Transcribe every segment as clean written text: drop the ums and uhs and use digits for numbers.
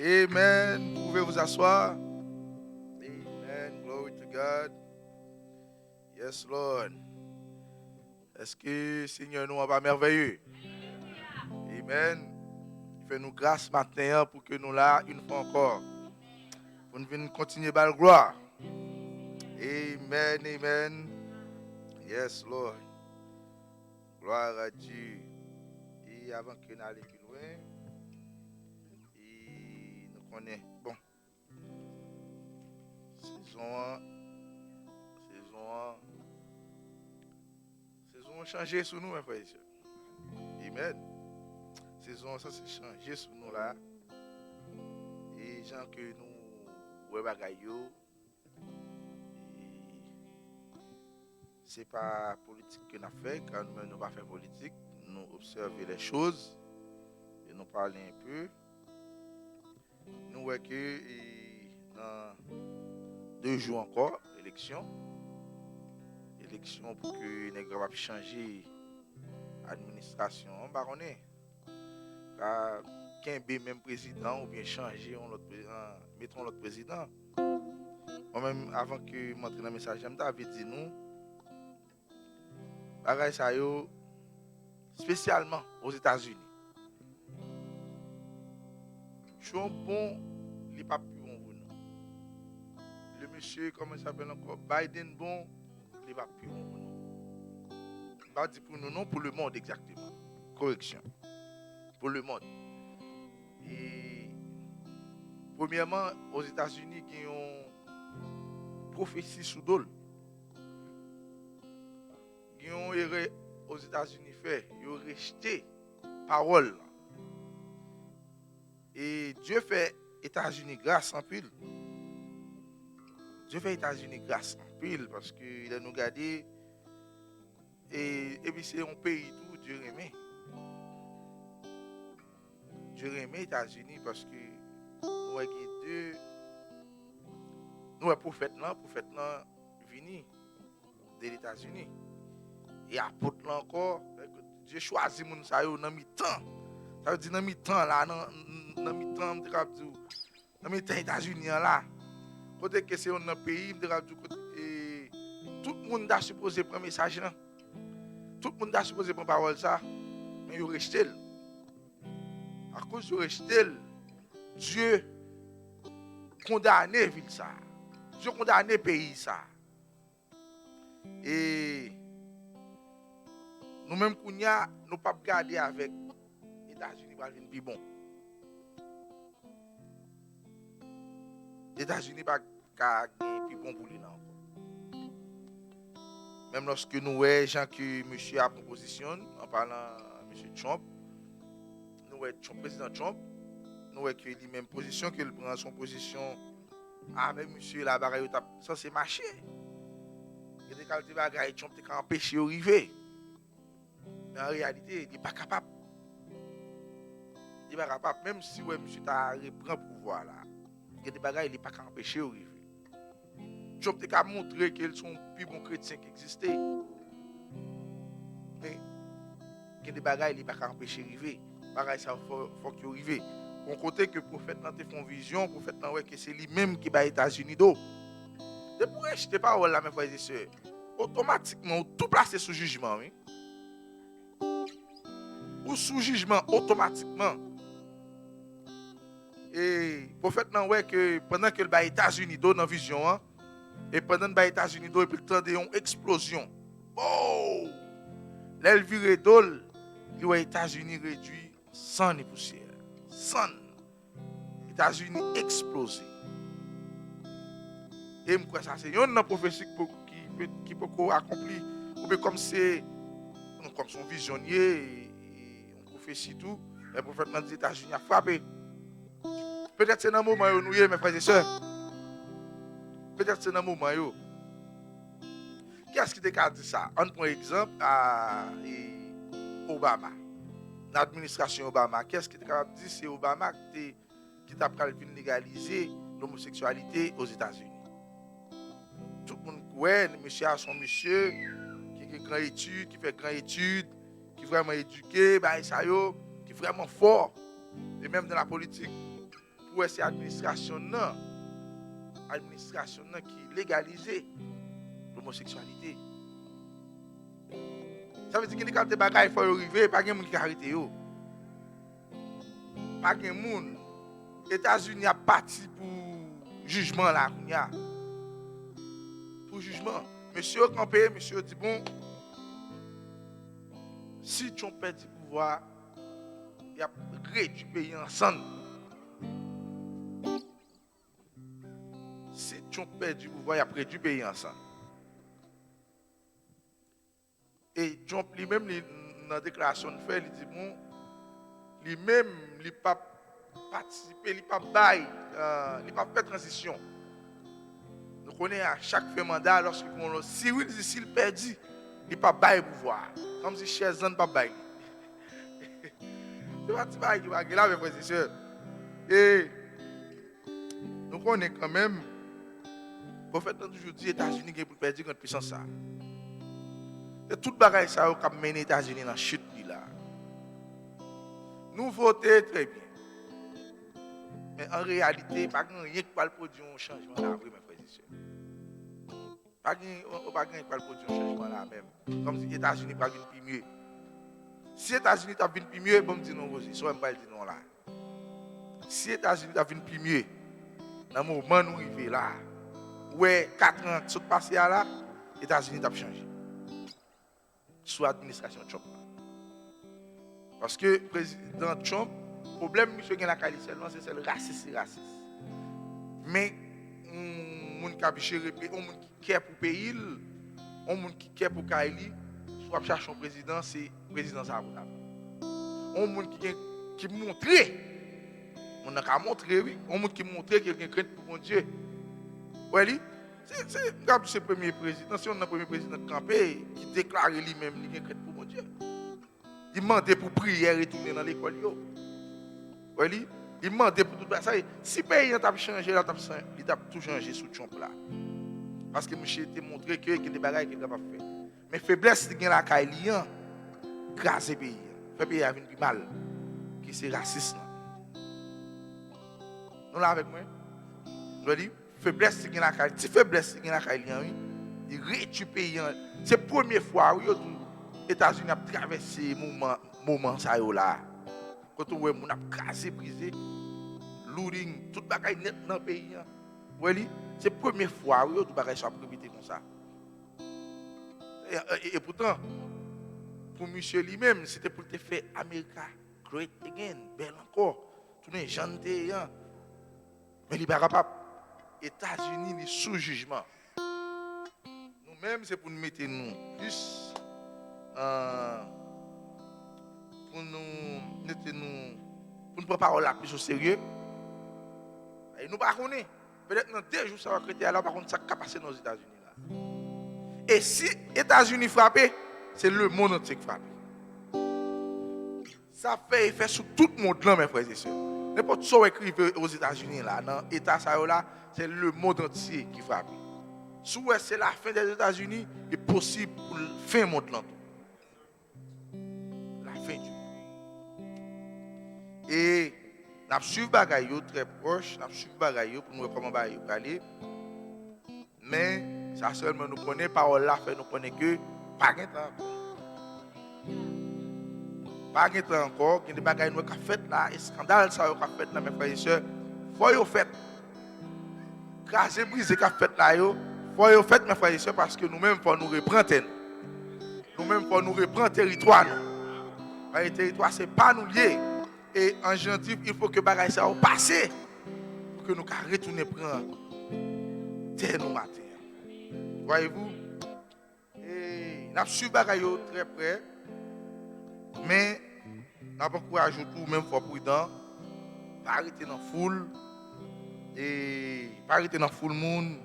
Amen. Vous pouvez vous asseoir. Amen. Glory to God. Yes, Lord. Est-ce que Seigneur nous va merveilleux? Amen. Il fait nous grâce matin pour que nous là une fois encore. Pour nous venir continuer par la gloire. Amen. Amen. Yes, Lord. Gloire à Dieu. Et avant que nous allions plus loin, et nous connaissons. Bon. Saison changé sur nous, mes frères et sœurs. Amen. Saison ça c'est changé sur nous là. Et gens que nous ouais bagay yo. C'est pas politique que nous fait, car nous ne pas faire politique, nous observer les choses et nous parler un peu. Nous voyons que dans 2 jours encore, élection pour que les gens puissent changer l'administration. On va connaître. Car qu'un même président ou bien changer, mettons l'autre président. Moi-même, avant que je m'entre dans le message, j'avais dit nous, bagay ça yo, spécialement aux États-Unis. Trump bon, il n'est pas plus bon pour nous. Le monsieur, comment il s'appelle encore, Biden bon, il n'est pas plus bon pour nous. Je ne vais pas dire pour nous, non, pour le monde exactement. Correction. Pour le monde. Et premièrement, aux États-Unis, qui ont prophétie sous dol. Qui ont aux États-Unis fait, ils ont rejeté parole. Et Dieu fait États-Unis grâce en pile. Dieu fait États-Unis grâce en pile parce qu'il a nous gardé. Et puis c'est un pays tout, Dieu aimé. Dieu aimé États-Unis parce que nous avons deux. Nous avons prophète là venu de l'États-Unis. Et apôtre là encore, Dieu choisit mon ça yo dans mi-temps. Ça veut dire dans mi-temps là, dans mi-temps, dans mi-temps États-Unis là. Côté que c'est un pays, tout le monde a supposé prendre message là. Tout le monde a supposé prendre parole ça, mais il resté. À cause de resté, Dieu condamné ville ça. Dieu condamné pays ça. Et nous-mêmes, nous ne pouvons pas garder avec les États-Unis pour venir plus bon. Les États-Unis ne pas plus bon pour lui. Même lorsque nous voyons gens que monsieur a proposition, en parlant de M. Trump, nous voyons le président Trump, nous voyons que lui-même position, qu'il prend son position avec monsieur la bagaille, ça c'est marché. Il y a des qualités bagaille, Trump est empêché d'arriver. Mais en réalité, il n'est pas capable. Il n'est pas capable. Même si ouais, monsieur t'a repris le pouvoir là, il y a des bagailles, il n'est pas capable d'empêcher d'arriver. Trump t'a qu'à montrer qu'ils sont plus bons chrétiens qui existaient. Mais il y a des bagailles, il n'est pas capable d'empêcher d'arriver. Bagaille, ça faut qu'il arrive. Bon côté que le prophète n'a pas fait vision, le prophète n'a ouais que c'est lui-même qui va aux États-Unis d'eau. C'est pour acheter parole là, mes frères et sœurs. Automatiquement, tout placé sous jugement, oui. Ou sous jugement automatiquement. Et le prophète n'a ouais que pendant que le va aux États-Unis d'eau dans vision, hein, et pendant que les États-Unis d'eau, il y a une explosion. Oh! Là, il vire d'eau, les États-Unis réduit sans ni poussière. Sans. Les États-Unis explosé. Et je crois que ça, c'est une prophétie qui peut accomplir. Ou bien comme c'est comme son visionnaire, et on prophétie tout, le prophète dans les États-Unis a frappé. Peut-être c'est dans le moment où nous sommes, mes frères et sœurs. Peut-être c'est dans le moment où. Qu'est-ce qui t'a dit ça? On prend exemple à Obama. L'administration Obama. Qu'est-ce qui t'a dit? C'est Obama qui t'a légaliser l'homosexualité aux États-Unis. Tout le monde connaît, monsieur a son monsieur qui fait grande étude, qui est vraiment éduqué, qui est vraiment fort, et même dans la politique. pour cette administration qui légalisait l'homosexualité. Ça veut dire que quand des bagages il faut arriver, pas de monde qui arrête yo. Pas de monde. États-Unis a parti pour jugement là, pour jugement. Monsieur campé, monsieur dit bon, si tu perds du pouvoir, il y a réduit le pays ensemble. Si tu perds du pouvoir, il y a réduit le pays ensemble. Et Trump lui-même, dans la déclaration de fait, il dit bon, lui-même, il n'a pas participé, il n'a pas bail, il n'a pas fait transition. Nous connaissons à chaque fin mandat, s'il perdit, il n'a pas bail pouvoir. Comme si Chezan n'a pas bail. C'est pas bail qui va là, mes frères et sœurs. Et nous connaissons quand même, le prophète a toujours dit les États-Unis qui ont perdu contre puissance. C'est tout le bagage qui a mené les États-Unis dans la chute là. Nous votons très bien. Mais en réalité, pas rien qui va produire un changement là, mes frères et sœurs. Pas rien qui va produire un changement là même. Comme si les États-Unis pas venir plus mieux. Si les États-Unis t'ont venu plus mieux, bon me dire non aussi, soit même pas dire non là. Si les États-Unis t'ont venu plus mieux, dans le moment où nous arrivons là, ouais 4 ans qui sont passés là, les États-Unis t'ont changé. Sous l'administration Trump. Parce que le président Trump, le problème monsieur qui a seulement c'est le racisme. Mais on qui a géré, on qui care pour le pays, on qui care pour Kaili, soit chercher un président, c'est le président Zabouna. On qui montre, on a qu'à montrer, oui, on qui montre qu'il y a quelqu'un pour mon Dieu. Oui, c'est le premier président, si on a un premier président campé qui déclare lui-même qu'il y a quelqu'un pour mon Dieu. Il demandait pour prier et retourner dans l'école. Oui, il demandait pour tout ça. Si le pays a changé, il a tout changé sous Trump là. Parce que monsieur a montré qu'il y a des bagages qu'il n'a pas fait. Mais faiblesse qui est la Kailian, grâce au pays. Le pays a venu mal, qui c'est raciste. Nous là avec moi. Je dis, faiblesse qui est la Kailian. Si faiblesse qui est la Kailian, il rétue le pays. C'est la première fois où les États-Unis ont traversé moment ça là. Quand on voit a crasé, brisé, looting, tout bagaille net dans le pays. C'est la première fois où tout bagaille soit prévité comme ça. Et pourtant, pour monsieur lui-même, c'était pour te faire America great again, belle encore. Tout les gens mais il n'est pas capable. États-Unis, ils sont sous jugement. Nous-mêmes, c'est pour nous mettre nous plus pour nous prendre parole là plus au sérieux. Et nous ne connaissons pas. Peut-être dans 2 jours, ça va créer alors, par contre, ça va passer dans les États-Unis là. Et si les États-Unis frappent, c'est le monde entier qui frappe. Ça fait effet sur tout le monde là, mes frères et sœurs. N'importe ce qu'on écrit aux États-Unis là, dans l'État là, c'est le monde entier qui frappe. Si c'est la fin des États-Unis, il est possible pour la fin du monde là. La fin du monde. Et nous suivons les bagailles très proches, nous suivons les bagailles pour nous voir comment les bagailles aller. Mais ça seulement nous connaît, parole là fait nous connaît que pas de temps. Pas de temps encore, il y a des bagailles qui sont faites là, et scandale ça qui sont faites là, mes frères et sœurs. Faut y faire. Craser, briser qui sont faites là, faut y faire, mes frères et sœurs, parce que nous-mêmes, il faut nous reprendre. Nous-mêmes, il faut nous reprendre le territoire. Le territoire, ce n'est pas nous lier. Et en gentil, il faut que les bagailles ça passe pour que nous retournions prendre terre nous matin. Voyez-vous? Et nous suivons les bagailles très près. Mais nous avons encouragé tout, même faut prudent, pas arrêter dans la foule, et pas arrêter dans la foule monde,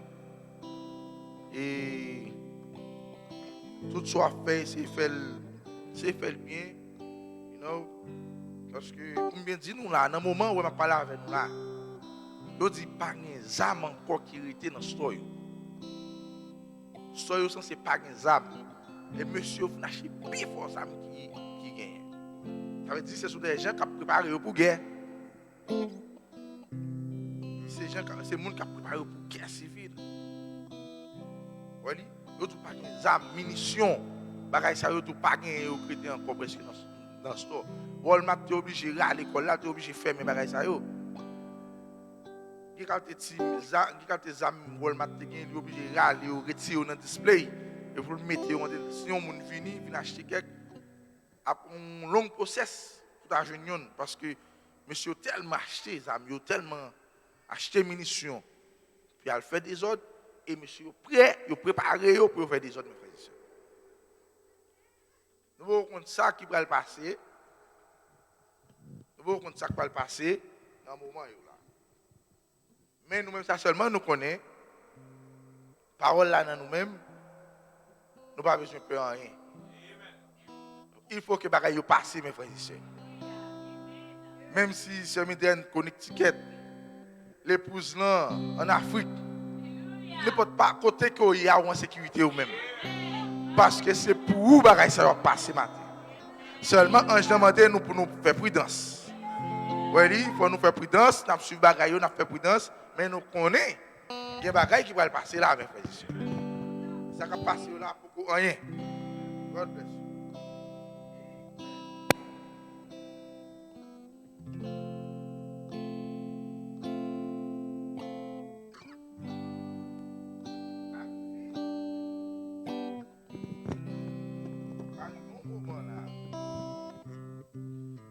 et tout soit fait, c'est fait le bien, you know, parce que, comme bien dit nous là, dans le moment où on parle avec nous là, on dit pas des âmes encore qui étaient dans le story. Le story, c'est pas des âmes. Et monsieur, vous n'achetez plus fort âmes qui gagnent. Ça veut dire que ce sont des gens qui ont préparé pour la guerre. c'est gens c'est monde qui a préparé pour guerre civile. Voyez, yo tout pas des armes, munitions, bagay ça yo tout pas gain au chrétien encore presque dans store. Walmart t'es obligé à l'école là, t'es obligé fermer bagay ça yo. Qui quand tes armes Walmart t'es gain, obligé râler ou retirer dans display et vous le mettez en si on moun vini acheter quelque après un long process pour ta jeune parce que monsieur tellement acheté armes, tellement acheté munitions puis elle fait des ordres et monsieur prêt, il préparé pour faire des ordres mes frères et sœurs. Nous voyons compte ça qui va le passer. Nous voyons compte ça qui va le passer dans le moment là. Mais nous-mêmes ça seulement nous connaissons parole là dans nous-mêmes. Nous pas besoin de peur rien. Il faut que bagaille passe mes frères et sœurs. Même si c'est Midden Connecticut, l'épouse là en Afrique, ne peut pas côté qu'il y a en sécurité ou même. Parce que c'est pour vous bagaille ça va passer matin. Seulement ange demandé nous pour nous faire prudence. Oui, il faut nous faire prudence, nous suivre bagaille, nous faire prudence, mais nous connaissons il y a bagaille qui va passer là mes frères et sœurs. Ça va passer là pour rien. God bless you.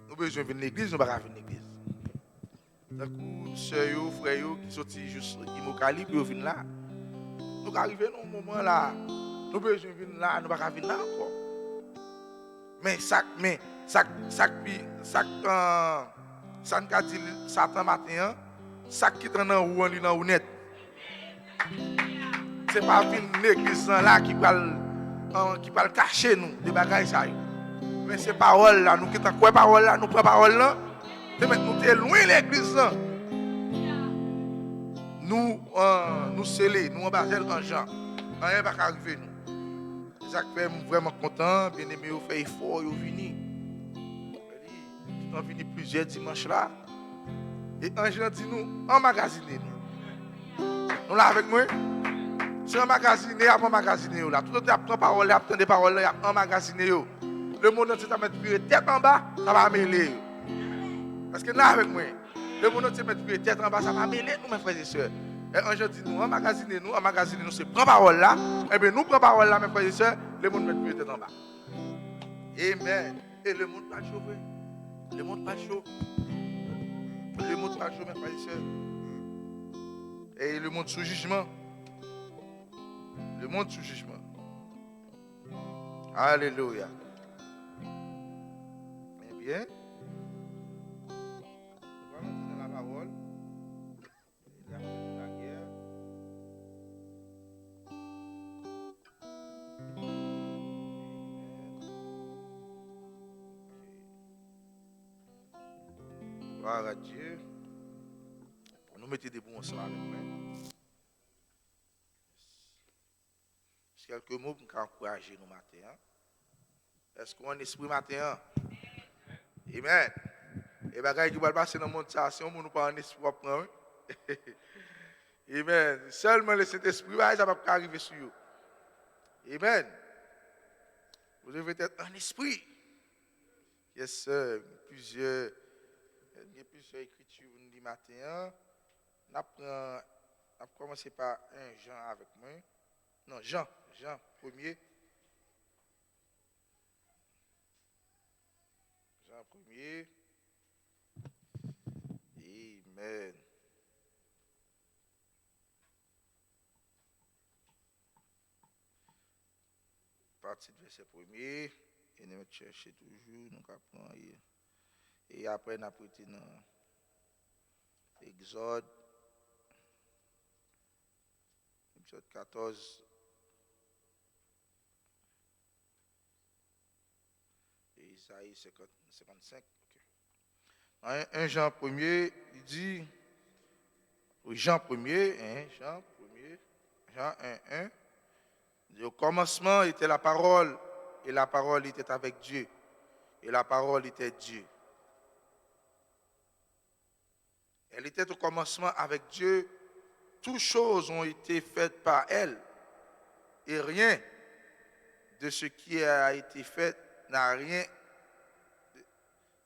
Nous besoin de venir à l'église, nous ne pouvons pas venir à l'église. D'un coup, sœurs, frères qui sont juste immocali, puis ils viennent là. Nous arrivons dans un moment là, nous besoin de venir là, nous ne pouvons pas venir là encore. Mais ça nous dit Satan matin, ça qui est dans la roue, dans la rounette. Ce n'est pas l'église là qui va cacher nous, des bagages ça. Mais ces paroles là, nous qui t'en quoi paroles là, nous prenons paroles là, c'est mettre nous loin l'église là. Nous sceller, nous embarquer en Jean. Rien va arriver nous. Ça fait vraiment content, bien aimé, vous fait effort, vous venez. Nous venons plusieurs dimanches là. Et Angela dit nous emmagasiner nous. Nous là avec moi. C'est emmagasiner, après emmagasiner là. Tout le temps apprend parole, apprend des paroles là, emmagasiner yo. Le monde entier va mettre tête en bas, ça va mêler. Parce que là avec moi, le monde entier mettre tête en bas, ça va mêler nous mes frères et sœurs. Et Angela dit nous emmagasiner nous, c'est prendre parole là. Et bien nous prend parole là mes frères et sœurs, le monde met tête en bas. Amen. Et le monde pas chaud. Le monde pas chaud. Le monde pas chaud mes frères et sœurs. Et le monde sous jugement. Le monde sous jugement. Alléluia. Eh bien, nous allons entendre la parole. Il a fait la guerre. Gloire à Dieu. Pour nous mettre des bons ensemble avec nous. Quelques mots pour encourager nous matin. Est-ce qu'on a un esprit matin? Amen. Et bagaille qui va passer dans le monde, ça, si on n'a pas un esprit pour prendre. Amen. Seulement le Saint-Esprit, ça ne va pas arriver sur vous. Amen. Vous devez être un esprit. Yes, sir. Plusieurs écritures du matin. On a commencé par un Jean avec moi. Non, Jean 1er. Jean 1er. Amen. Partie du verset 1er. Et nous cherchons toujours, nous apprenons. Et après, nous apprenons dans Exode 14. Et Isaïe 55. Okay. 1 Jean 1er, il dit, Jean 1er, Jean 1, 1. Au commencement était la parole, et la parole était avec Dieu, et la parole était Dieu. Elle était au commencement avec Dieu. Toutes choses ont été faites par elle. Et rien de ce qui a été fait n'a rien,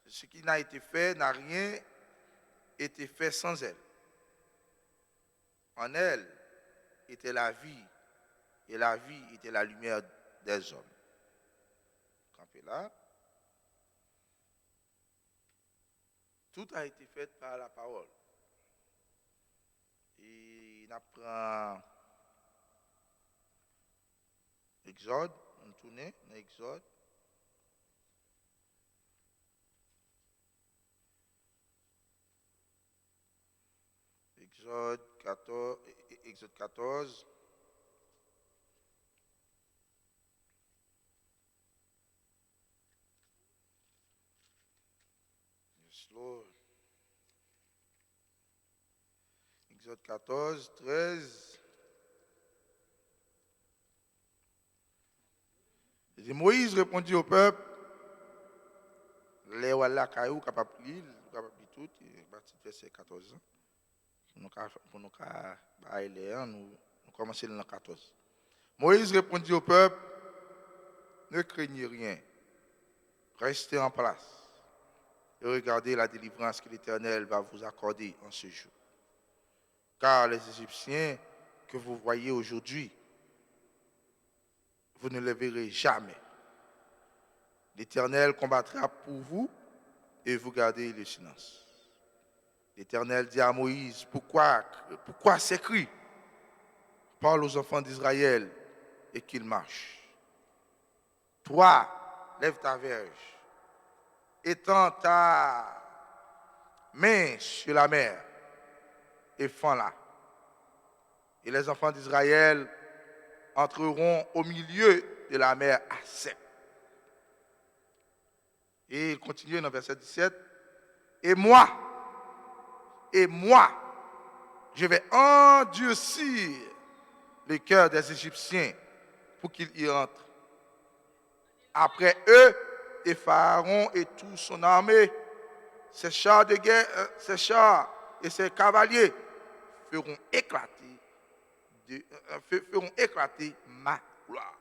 ce qui n'a été fait n'a rien été fait sans elle. En elle était la vie, et la vie était la lumière des hommes. Campez là. Tout a été fait par la parole. Et on apprend Exode, on tourne dans Exode. Exode 14, Exode 14. Yes, Lord. Exode 14, 13. Et Moïse répondit au peuple, les wala caillou capable de lire tout, verset 14. Pour nous nous commencer dans le 14. Moïse répondit au peuple, ne craignez rien, restez en place et regardez la délivrance que l'Éternel va vous accorder en ce jour. Car les Égyptiens que vous voyez aujourd'hui, vous ne les verrez jamais. L'Éternel combattra pour vous et vous gardez le silence. L'Éternel dit à Moïse, pourquoi s'écrit, parle aux enfants d'Israël et qu'ils marchent. Toi, lève ta verge, étends ta main sur la mer et fends-la. Et les enfants d'Israël entreront au milieu de la mer à sec. Et il continue dans le verset 17. Et moi, je vais endurcir le cœur des Égyptiens pour qu'ils y entrent. Après eux, et Pharaon et toute son armée, ses chars de guerre, ses chars et ses cavaliers feront éclater ma gloire.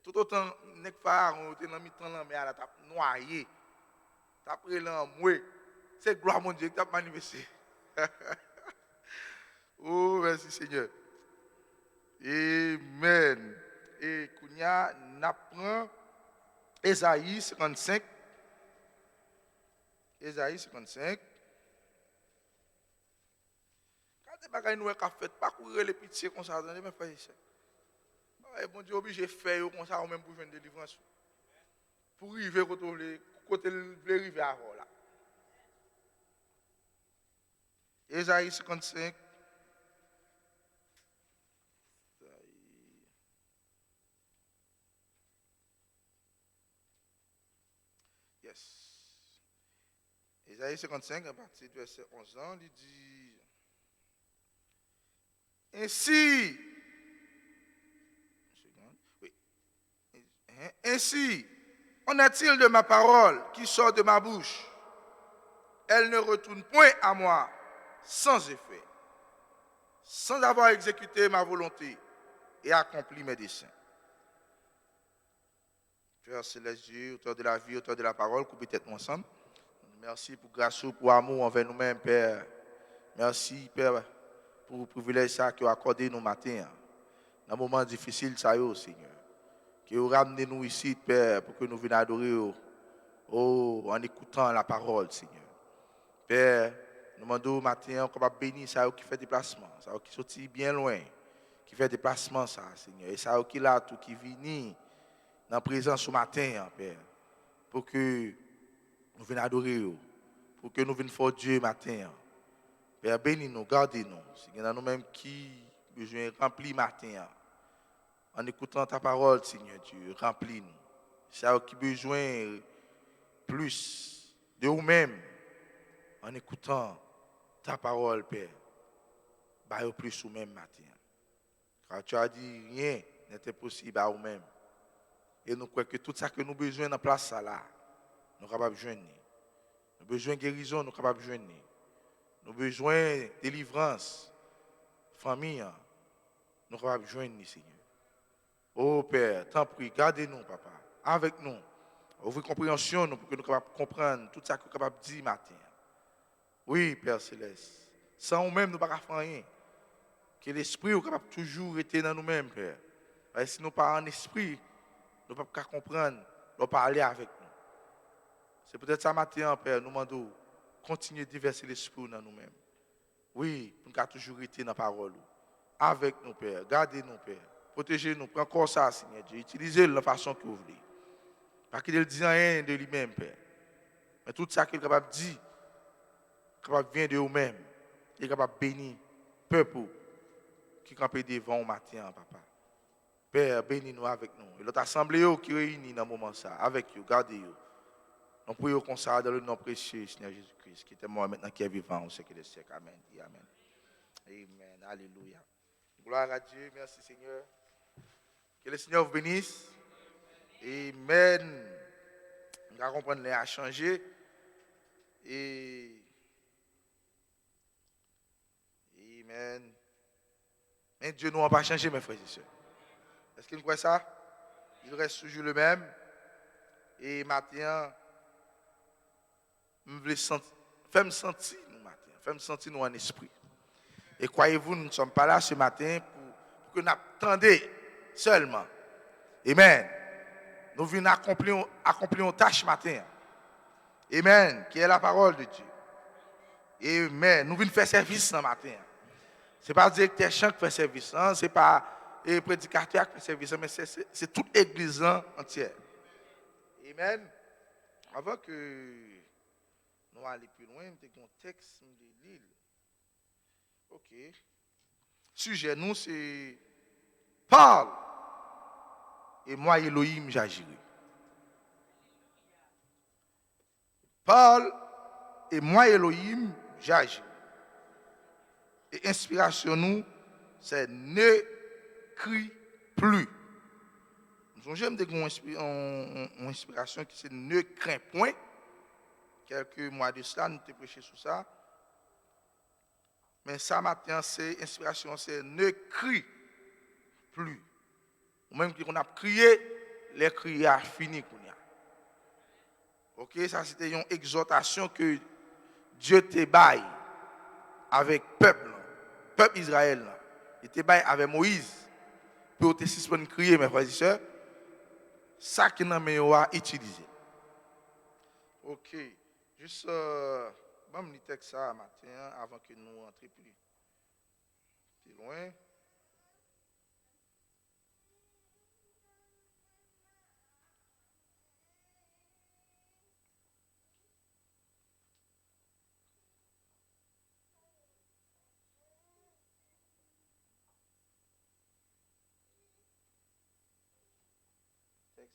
Tout autant que Pharaon était dans le temps là, mais elle a noyé, t'as pris l'amoué, c'est gloire mon Dieu qui t'a manifesté. Oh, merci Seigneur. Amen. Et Kounia n'apprend Ésaïe 55. Ésaïe 55. Quand tu as nous fait, pas courir les pitiés comme ça, mais faire ça. Bon Dieu, obligé de faire comme ça, même pour faire une délivrance. Pour arriver côté le arriver avant là. Ésaïe 55. Yes. Ésaïe 55, à partir du verset 11 ans, il dit ainsi, ainsi, en est-il de ma parole qui sort de ma bouche? Elle ne retourne point à moi sans effet, sans avoir exécuté ma volonté et accompli mes desseins. Père céleste Dieu, auteur de la vie, auteur de la parole, coupez tête ensemble. Merci pour grâce, pour amour envers nous-mêmes, Père. Merci, Père, pour le privilège que vous accordé nous matin. Dans un moment difficile, ça y est, Seigneur. Que vous ramenez nous ici, Père, pour que nous venions adorer en écoutant la parole, Seigneur. Père, nous demandons matin, qu'on va bénir ça qui fait déplacement, ça qui sortit bien loin, qui fait déplacement, ça, Seigneur. Et ça qui là, tout qui vient dans la présence ce matin, Père, pour que nous venions adorer, pour que nous venions faire Dieu matin. Père, bénis-nous, gardez-nous. Seigneur, nous-mêmes qui besoin remplir matin. En écoutant ta parole, Seigneur Dieu, remplis-nous. Ça qui besoin plus de nous-mêmes. En écoutant ta parole, Père. Bah, plus nous-mêmes matin. Car tu as dit rien n'était possible à nous-mêmes. Et nous croyons que tout ça que nous avons besoin dans la place là, nous sommes capables de joindre. Nous avons besoin de guérison, nous sommes capables de joindre. Nous avons besoin de délivrance, famille, nous sommes capables de joindre, Seigneur. Oh Père, t'en prie, gardez-nous, papa, avec nous. Ouvrez compréhension pour que nous soyons capables de comprendre tout ça que nous sommes capables de dire matin. Oui, Père Céleste. Sans nous-mêmes, nous ne pouvons pas faire rien. Que l'esprit est capable de toujours être dans nous-mêmes, Père. Parce que si nous pas en esprit, nous ne pouvons pas comprendre, nous ne pouvons pas aller avec nous. C'est peut-être ça matin, Père, nous demandons continuer de déverser l'esprit dans nous-mêmes. Oui, pour nous toujours être dans la parole. Avec nous, Père. Gardez-nous, Père. Protégez-nous. Prenez encore ça, Seigneur Dieu. Utilisez-le de la façon que vous voulez. Pas qu'il ne dise rien de lui-même, Père. Mais tout ça qu'il est capable de dire, capable de venir de vous-même. Il est capable de bénir le peuple qui campait devant au matin, papa. Père, bénis-nous avec nous. Et l'autre assemblée qui réunit dans ce moment ça, avec vous, gardez-vous. Nous prions comme ça dans le nom précieux, Seigneur Jésus-Christ, qui est mort maintenant, qui est vivant au siècle des siècles. Amen. Amen. Amen. Alléluia. Gloire à Dieu. Merci, Seigneur. Que le Seigneur vous bénisse. Amen. Nous allons comprendre les à changer. Et Amen. Mais Dieu n'a pas changé, mes frères et sœurs. Est-ce qu'il croit ça? Il reste toujours le même. Et maintenant, je veux me sentir nous matin. Fais me sentir nous en esprit. Et croyez-vous, nous ne sommes pas là ce matin pour que nous attendions seulement. Amen. Nous venons accomplir une tâche matin. Amen. Qui est la parole de Dieu. Amen. Nous venons faire service ce matin. Ce n'est pas le directeur chant qui fait service. Ce n'est pas le prédicateur qui fait service. Mais c'est toute l'église entière. Amen. Avant que nous allions plus loin, nous avons un texte de l'île. Ok. Sujet, nous, c'est parle. Et moi, Elohim, j'agirai. Parle. Et moi, Elohim, j'agirai. Et inspiration, nous, c'est ne crie plus. J'aime une inspiration qui c'est ne crains point. Quelques mois de cela, nous avons prêché sur ça. Mais ça matin, c'est inspiration, c'est ne crie plus. Ou même qu'on a crié, les cris a fini. Ok, ça c'était une exhortation que Dieu te baille avec peuple Israël. Il te baille avec Moïse pour te suspendre crier, mes frères et sœurs. Ça qui n'a pas utilisé. Ok, juste bon, je texte ça matin avant que nous entrions plus loin.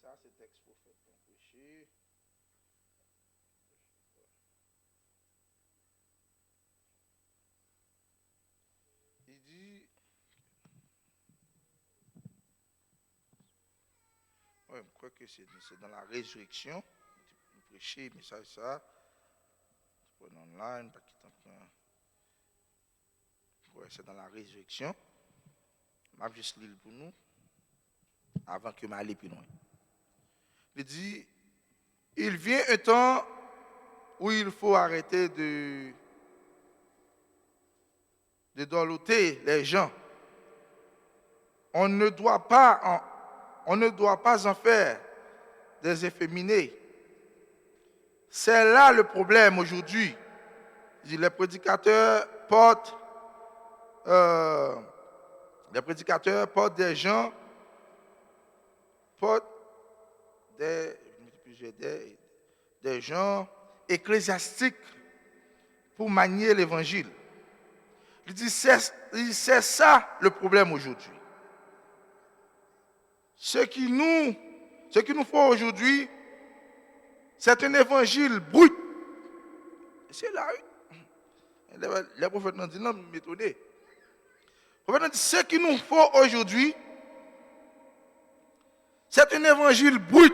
Ça, c'est texte prophète pour prêcher. Il dit, ouais, je crois que c'est dans la résurrection. Il prêcher, mais ça, c'est pas online, pas qu'il ouais, c'est dans la résurrection. Je vais juste lire pour nous, avant que je m'aille plus loin. Il dit, il vient un temps où il faut arrêter de dorloter les gens. On ne doit pas en faire des efféminés. C'est là le problème aujourd'hui. Les prédicateurs portent des gens, des gens ecclésiastiques pour manier l'évangile. Il dit c'est ça le problème aujourd'hui. Ce qu'il nous faut aujourd'hui, c'est un évangile brut. C'est là. Les prophètes n'ont dit non, m'étonner. Le prophète dit ce qu'il nous faut aujourd'hui, c'est un évangile brut.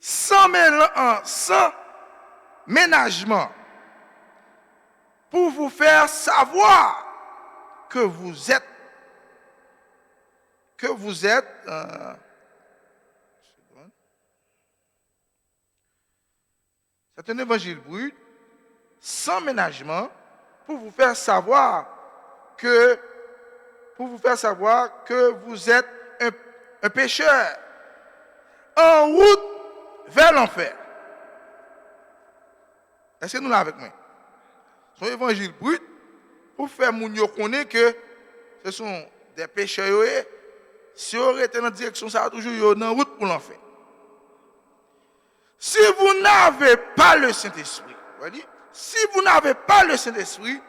Sans sans ménagement, pour vous faire savoir que vous êtes, c'est un évangile brut, sans ménagement, pour vous faire savoir que vous êtes un pécheur en route vers l'enfer. Est-ce que nous l'avons avec moi? Son évangile brut pour faire moun yo connaître que ce sont des pécheurs. Si on était dans la direction, ça va toujours dans la route pour l'enfer. Si vous n'avez pas le Saint-Esprit, si vous n'avez pas le Saint-Esprit,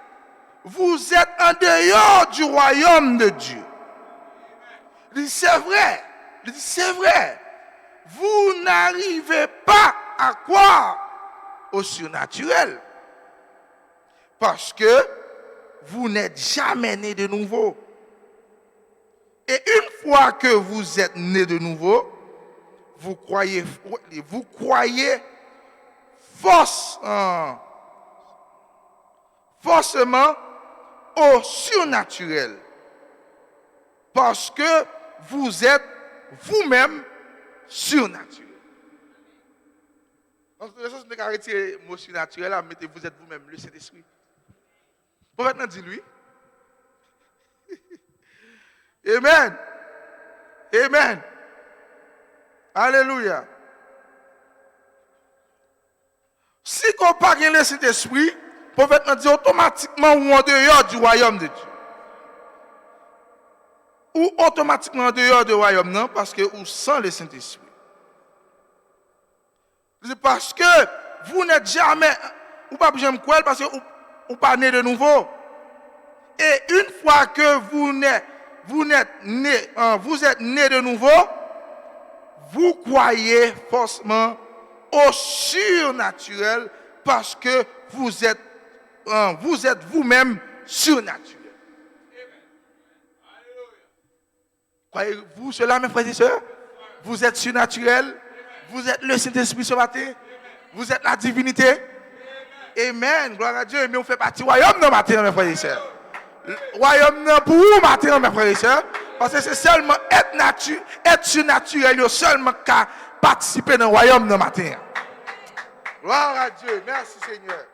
vous êtes en dehors du royaume de Dieu. Il dit, c'est vrai. Il dit, c'est vrai. Vous n'arrivez pas à croire au surnaturel. Parce que vous n'êtes jamais né de nouveau. Et une fois que vous êtes né de nouveau, vous croyez forcément au surnaturel. Parce que vous êtes vous-même surnaturel. Donc, la chose de retirer le mot surnaturel, mettez vous êtes vous-même le Saint-Esprit. Pour maintenant, dis-lui. Amen. Amen. Alléluia. Si on n'a pas le Saint-Esprit, le prophète nous dit automatiquement ou en dehors du royaume de Dieu. Ou automatiquement en dehors du royaume, non, parce que ou sans le Saint-Esprit. C'est parce que vous n'êtes jamais, ou pas jamais quoi, parce que vous pas né de nouveau. Et une fois que vous êtes né de nouveau, vous croyez forcément au surnaturel parce que vous êtes vous-même surnaturel. Croyez-vous cela, mes frères et sœurs? Vous êtes surnaturel. Vous êtes le Saint-Esprit ce matin. Vous êtes la divinité. Amen. Gloire à Dieu. Mais on fait partie du royaume de matin, mes frères et sœurs. Le royaume de pour vous matin, mes frères et sœurs. Parce que c'est seulement être surnaturel, seulement qu'à participer dans le royaume de matin. Gloire à Dieu. Merci Seigneur.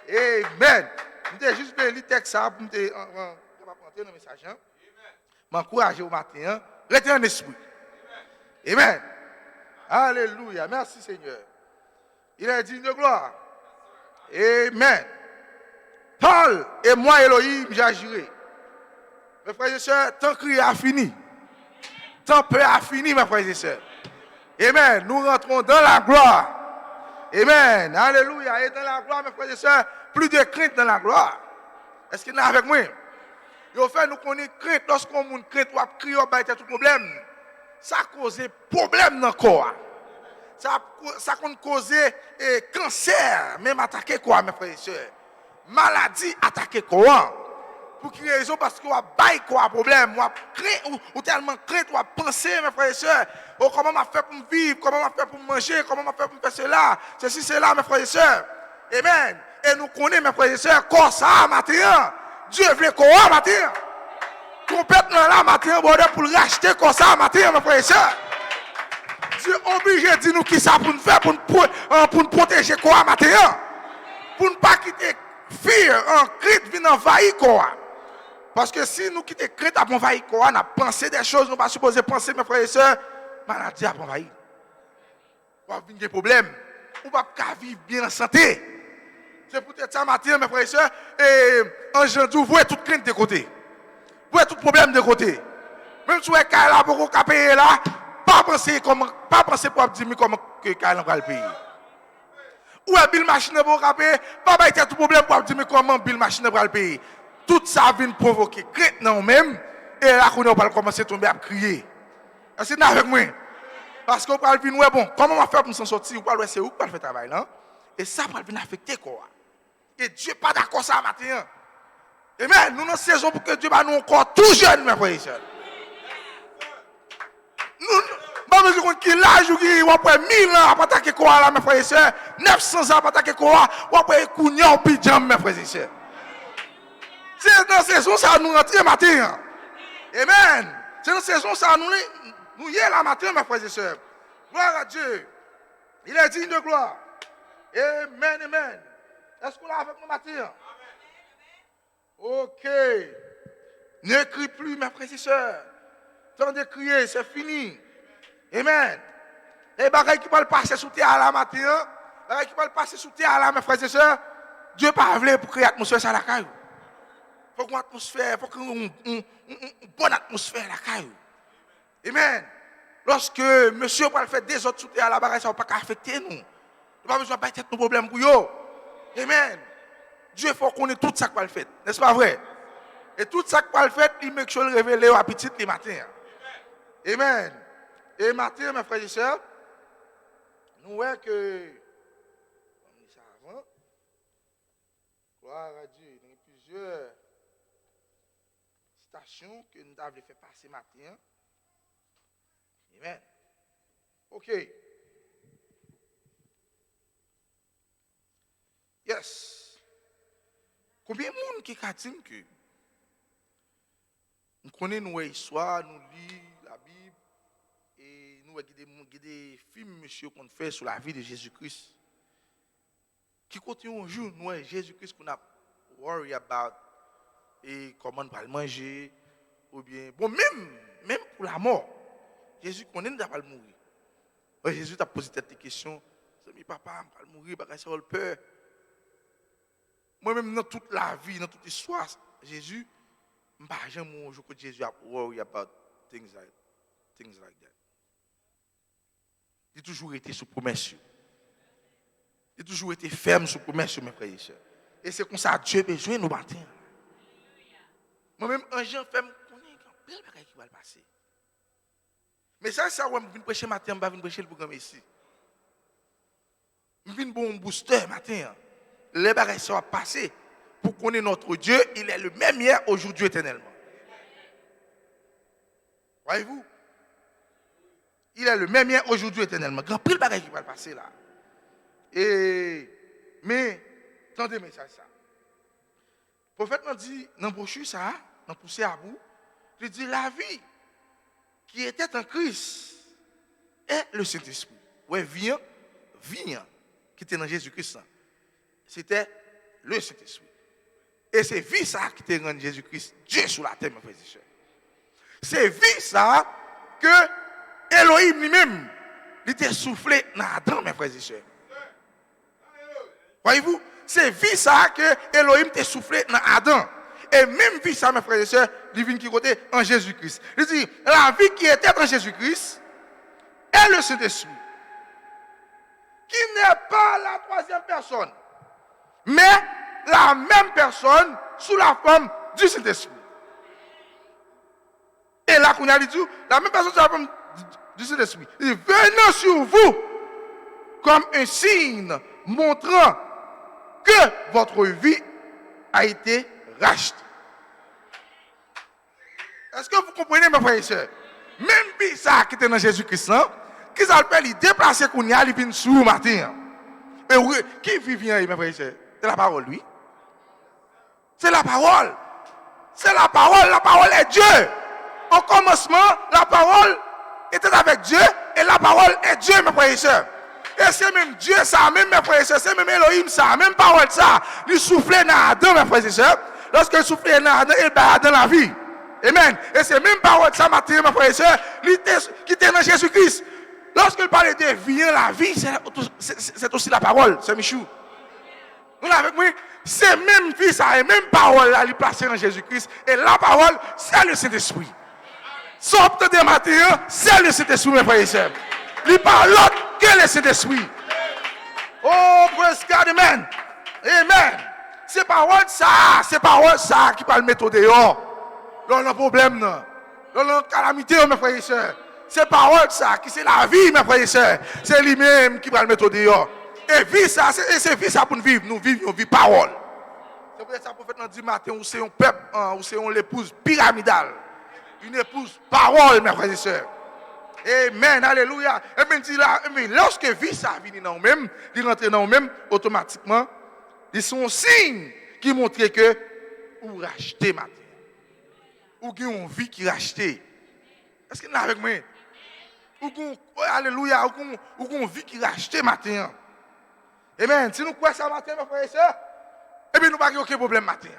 Amen. Je vais juste lire le texte pour rentrer dans le message. M'encourager au matin. Restez en esprit. Amen. Alléluia. Merci Seigneur. Il est digne de gloire. Amen. Paul et moi, Elohim, j'agirai. Mes frères et sœurs, tant que a fini. Tant peu a fini, mes frères et sœurs. Amen. Nous rentrons dans la gloire. Amen. Alléluia. Et dans la gloire, mes frères et sœurs, plus de crainte dans la gloire. Est-ce qu'il y en a avec moi? Et au fait, nous connaissons crainte. Lorsqu'on a crainte, on crie, on a tout problème. Ça cause problème dans le corps. Ça cause cancer, même attaquer quoi, mes frères et sœurs. Maladie attaquer quoi. Pour quelle raison? Parce qu'on a bail quoi problème. Ou tellement crainte, ou penser, mes frères et sœurs. Oh, comment m'a fait pour me vivre? Comment m'a fait pour manger? Comment m'a fait pour faire cela? Ceci, cela, mes frères et sœurs. Amen. Et nous connaissons, mes frères et sœurs, quoi ça, matin. Dieu veut quoi, matin. Complètement là, matin, pour le racheter comme ça, matin, mes frères et sœurs. Dieu est obligé de dire nous qui ça pour nous faire, pour nous protéger quoi, matin. Pour ne pas quitter fille, crainte vient envahir quoi. Parce que si nous quittons crainte à envahir quoi, on a pensé des choses, nous ne pas supposé penser, mes frères et sœurs, maladie à envahir. On va venir des problèmes. On ne va pas vivre bien en santé. C'est peut-être ça, matin, mes frères et sœurs, et en janvier, vous voyez toute crainte de côté. Vous voyez tout problème de côté. Même si vous avez là, pour vous payer là, pas penser pour dire comment que Kyle va le payer. Ou est Bill Machine pour payer, pas bailler tout problème pour dire comment Bill Machine va le payer. Tout ça vient provoquer crainte dans nous-mêmes, et là, on va commencer à tomber à crier. Est-ce que vous avec moi? Parce qu'on va venir, bon, comment on va faire pour s'en sortir? Ou pas, c'est où pour faire le travail, non? Et ça va venir affecter quoi? Et Dieu n'est pas d'accord ça matin. Amen. Nous avons une saison pour que Dieu va nous encore tout jeune, mes frères et sœurs. Nous Pas besoin de qui l'âge ou qui ou après 1000 ans pour attaquer quoi là mes frères et sœurs, 900 ans pour attaquer quoi ou après kounya ou pidjam mes frères et sœurs. C'est dans cette saison ça nous rentrer matin. Amen. C'est dans cette saison ça nous y est la matin mes frères et sœurs. Gloire à Dieu. Il est digne de gloire. Amen, amen. Est-ce qu'on l'a avec nous matin? Ok. Ne crie plus mes frères et sœurs. Temps de crier, c'est fini. Amen. Les bagailles qui peuvent passer sous terre à la matin, les bagailles qui peuvent passer sous terre à la, mes frères et sœurs, Dieu pas voulu pour créer l'atmosphère à la caille. Il faut qu'on atmosphère, il faut qu'on une bonne atmosphère à la caille. Amen. Lorsque monsieur va faire des autres sous terre à la bagaille, ça ne va pas affecter nous. Nous n'avons pas besoin de battre nos problèmes pour eux. Amen. Dieu faut qu'on ait tout ça qu'on le fait. N'est-ce pas vrai? Et tout ça qu'on le fait, il met que je le révèle à petit les matins. Amen. Et matin, mes frères et sœurs, nous voyons que, on dit ça avant, gloire à Dieu, il y a plusieurs stations que nous avons fait passer matin. Amen. Ok. Yes. Combien de monde qui a dit que nous connaissons nos histoires, nous lisons la Bible et nous avons des films, monsieur, qu'on fait sur la vie de Jésus-Christ. Qui continue un jour, nous, Jésus-Christ, qu'on a worry about et comment on va le manger, ou bien, bon, même pour la mort, Jésus connaît, nous ne va pas le mourir. Jésus t'a posé cette question, c'est mi papa, je vais mourir, parce que ça a peur. Moi-même, dans toute la vie, dans toute l'histoire, Jésus, je ne sais jamais un jour que Jésus a worry about things like that. Il a toujours été sous promesse. Il a toujours été ferme sous promesse, mes frères et sœurs. Et c'est comme ça que Dieu a besoin de nous battre. Moi-même, un jour, je me connais un bel bagage qui va le passer. Mais ça, je viens prêcher matin, je viens prêcher le programme ici. Je viens bon booster matin. Les bagages sont passés pour connaître notre Dieu. Il est le même hier, aujourd'hui, éternellement. Voyez-vous? Il est le même hier, aujourd'hui, éternellement. Grand pile bagages qui va le passer là. Mais, attendez, mais ça. Le prophète m'a dit, dans le brochure, ça, dans le poussé à bout, il dit la vie qui était en Christ est le Saint-Esprit. Ouais, viens, qui était dans Jésus-Christ. C'était le Saint-Esprit. Et c'est vie ça qui était rendu Jésus-Christ, Dieu sur la terre, mes frères et sœurs. C'est vie ça que Elohim lui-même, il était soufflé dans Adam, mes frères et sœurs. Voyez-vous, c'est vie ça que Elohim était soufflé dans Adam. Et même vie ça, mes frères et sœurs, il vient qui côté en Jésus-Christ. Il dit, la vie qui était en Jésus-Christ est le Saint-Esprit. Qui n'est pas la troisième personne, mais la même personne sous la forme du Saint-Esprit. Et là, qu'on a dit, la même personne sous la forme du Saint-Esprit. Il dit, venant sur vous comme un signe montrant que votre vie a été rachetée. Est-ce que vous comprenez, mes frères et sœurs? Même puis ça qui était dans Jésus-Christ, qui s'appelle, il déplace qu'on y a, il vient sous le matin. Et oui, qui vit, mes frères et sœurs? C'est la parole, lui. C'est la parole. C'est la parole est Dieu. Au commencement, la parole était avec Dieu et la parole est Dieu, mes frères et sœurs. Et c'est même Dieu, ça, même mes frères et sœurs, c'est même Elohim, ça, même parole, ça. Il soufflait dans Adam, mes frères et sœurs. Lorsqu'il soufflait dans Adam, il bat dans la vie. Amen. Et c'est même parole, ça, mes frères et sœurs, qui était dans Jésus-Christ. Lorsqu'il parlait de vie, la vie, c'est aussi la parole, c'est Michou. Vous avec moi? C'est même vie, ça, et même parole, là, il est placée dans Jésus-Christ. Et la parole, c'est le Saint-Esprit. Sorte de matin, c'est le Saint-Esprit, mes frères et sœurs. Il parle l'autre que le Saint-Esprit. Oh, praise God, amen. Amen. C'est parole ça qui parle mettre au dehors. Là, on a un problème, là. Là, on a une calamité, mes frères et sœurs. C'est parole ça, qui c'est la vie, mes frères et sœurs. C'est lui-même qui va le mettre au dehors. Et vie ça, c'est vie ça pour nous vivre. Nous vivons une vie parole. C'est pour ça que le prophète nous dit matin, où c'est un peuple, où c'est une épouse pyramidale. Une épouse parole, mes frères et sœurs. Amen, alléluia. Et bien, dit là, mais lorsque vie ça vient dans nous-mêmes, il rentre dans nous-mêmes, automatiquement, ils sont signes qui montrent que ou racheter matin. Ou qui ont vie qui racheter. Est-ce qu'il est avec moi? Alléluia, ou qu'on vie qui racheter matin. Amen. Si nous croyons ça matin, mes frères et sœurs, eh bien, nous n'avons pas aucun problème matin.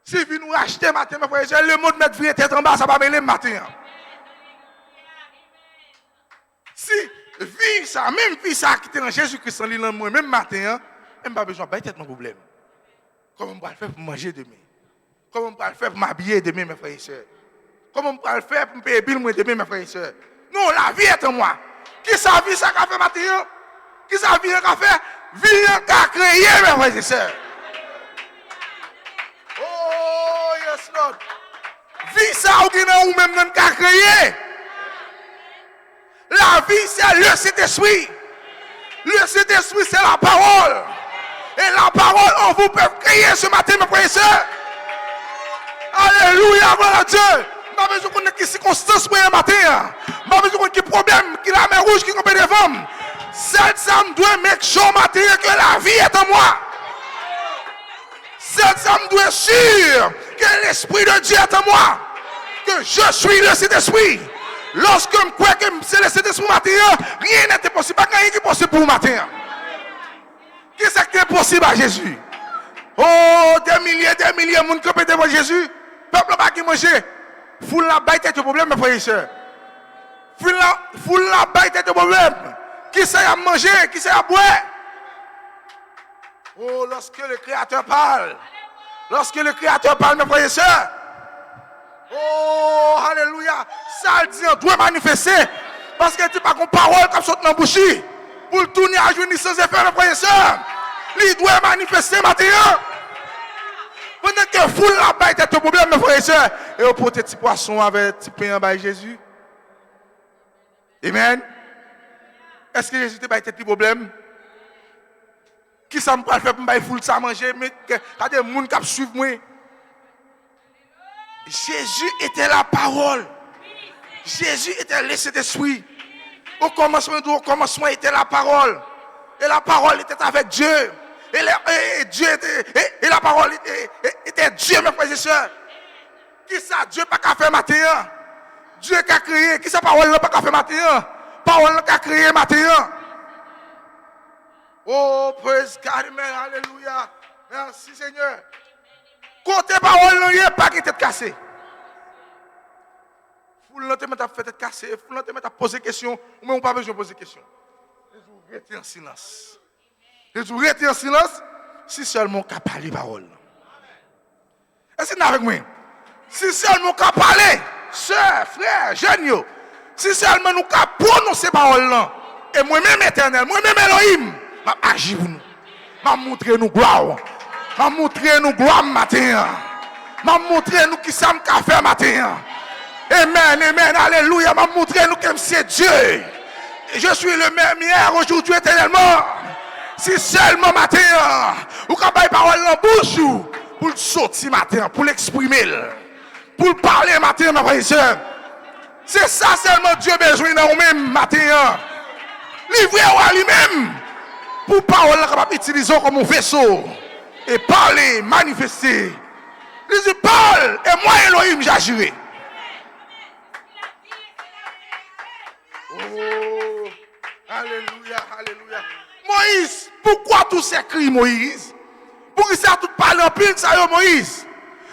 Si vous nous racheter matin, mes frères et sœurs, le monde met vie tête en bas, ça va mêler matin. Si vie ça, même vie ça qui était en Jésus-Christ en l'île moi, même matin, je n'ai pas besoin de tête mon problème. Comment on va le faire pour manger demain? Comment on va le faire pour m'habiller demain, mes frères et sœurs? Comment on va le faire pour me payer bill demain, mes frères et sœurs? Non, la vie est en moi. Qui ça vie ça qu'a fait matin? Qui ça vie qu'a fait? Vie qu'a créé, mes frères et sœurs. Oh, yes, Lord. Vie ça ou même qu'a créé. La vie, c'est le Saint-Esprit. Le Saint-Esprit, c'est la parole. Et la parole, on vous peut créer ce matin, mes frères et sœurs. Alléluia, gloire à Dieu. Je n'ai pas besoin de connaître quelle circonstance pour un matin. Je n'ai pas besoin de connaître quel problème, qui la mer rouge, qui compte des femmes. Cette femme doit make sure matin que la vie est en moi. Cette femme doit être sûre que l'Esprit de Dieu est en moi. Que je suis le Saint-Esprit. Lorsque je crois que c'est le Saint-Esprit matin, rien n'est possible. Pas rien qui est possible pour le matin. Qu'est-ce qui est possible à Jésus? Oh, des milliers de monde qui devant Jésus. Peuple pas qui manger. Foule la baille tête au problème, mes frères et sœurs. Foule la baille tête au problème. Qui sait à manger? Qui sait à boire? Oh, lorsque le Créateur parle. Lorsque le Créateur parle, mes frères et sœurs. Oh, alléluia. Ça dit, on doit manifester. Parce que tu n'as pas une parole comme ça dans la bouche. Pour le tourner à journée sans effet, mes frères et sœurs. Il doit manifester maintenant. Pendant que foule la baille, c'est un problème, mes frères et sœurs. Et on porte petit poisson avec petit pain en bas de Jésus. Amen. Est-ce que Jésus t'a pas été petit problème? Qui ça me peut faire pour me foule ça manger? Mais il y a des gens qui suivent moi. Jésus était la parole. Jésus était le Saint-Esprit. Au commencement était la parole. Et la parole était avec Dieu. Et Dieu était, et la parole était Dieu, mes frères et sœurs. Qui ça Dieu pas qu'à faire matin? Dieu qui a créé. Qui ça parole n'a pas qu'à faire matin? Parole qui a créé matin. Oh, praise God, amen, alléluia. Merci Seigneur. Côté parole, il n'y a pas qui tête cassée. Foule l'autre t'a fait tête cassée. Foule l'autre t'a posé question. Ou même pas besoin de poser question. Je rester en silence. Je rester en silence si seulement qu'à parler parole. Est-ce que vous êtes avec moi? Si seulement qu'à parler, sœurs, frères, jeunes, si seulement nous qu'à prononcer parole là, et moi-même éternel, moi-même Elohim, je agis pour nous. Je montrer nous gloire. Je montrer nous gloire matin. Je montrer nous qui sommes qu'à faire matin. Amen, amen, alléluia. Je montrer nous que c'est Dieu. Je suis le même hier, aujourd'hui, éternellement. Si seulement matin, ou quand il parole en bouche, pour le sortir matin, pour l'exprimer, pour parler matin, ma frère et sœur. C'est ça seulement Dieu besoin dans nous-mêmes matin. Livré à lui-même, pour parole capable d'utiliser comme un vaisseau. Et parler, manifester. Il dit, parle, et moi, Elohim, j'agirai. Oh, alléluia, alléluia. Moïse, pourquoi tous ces cris, Moïse? Pour que ça tout parle en pile, ça y est, Moïse.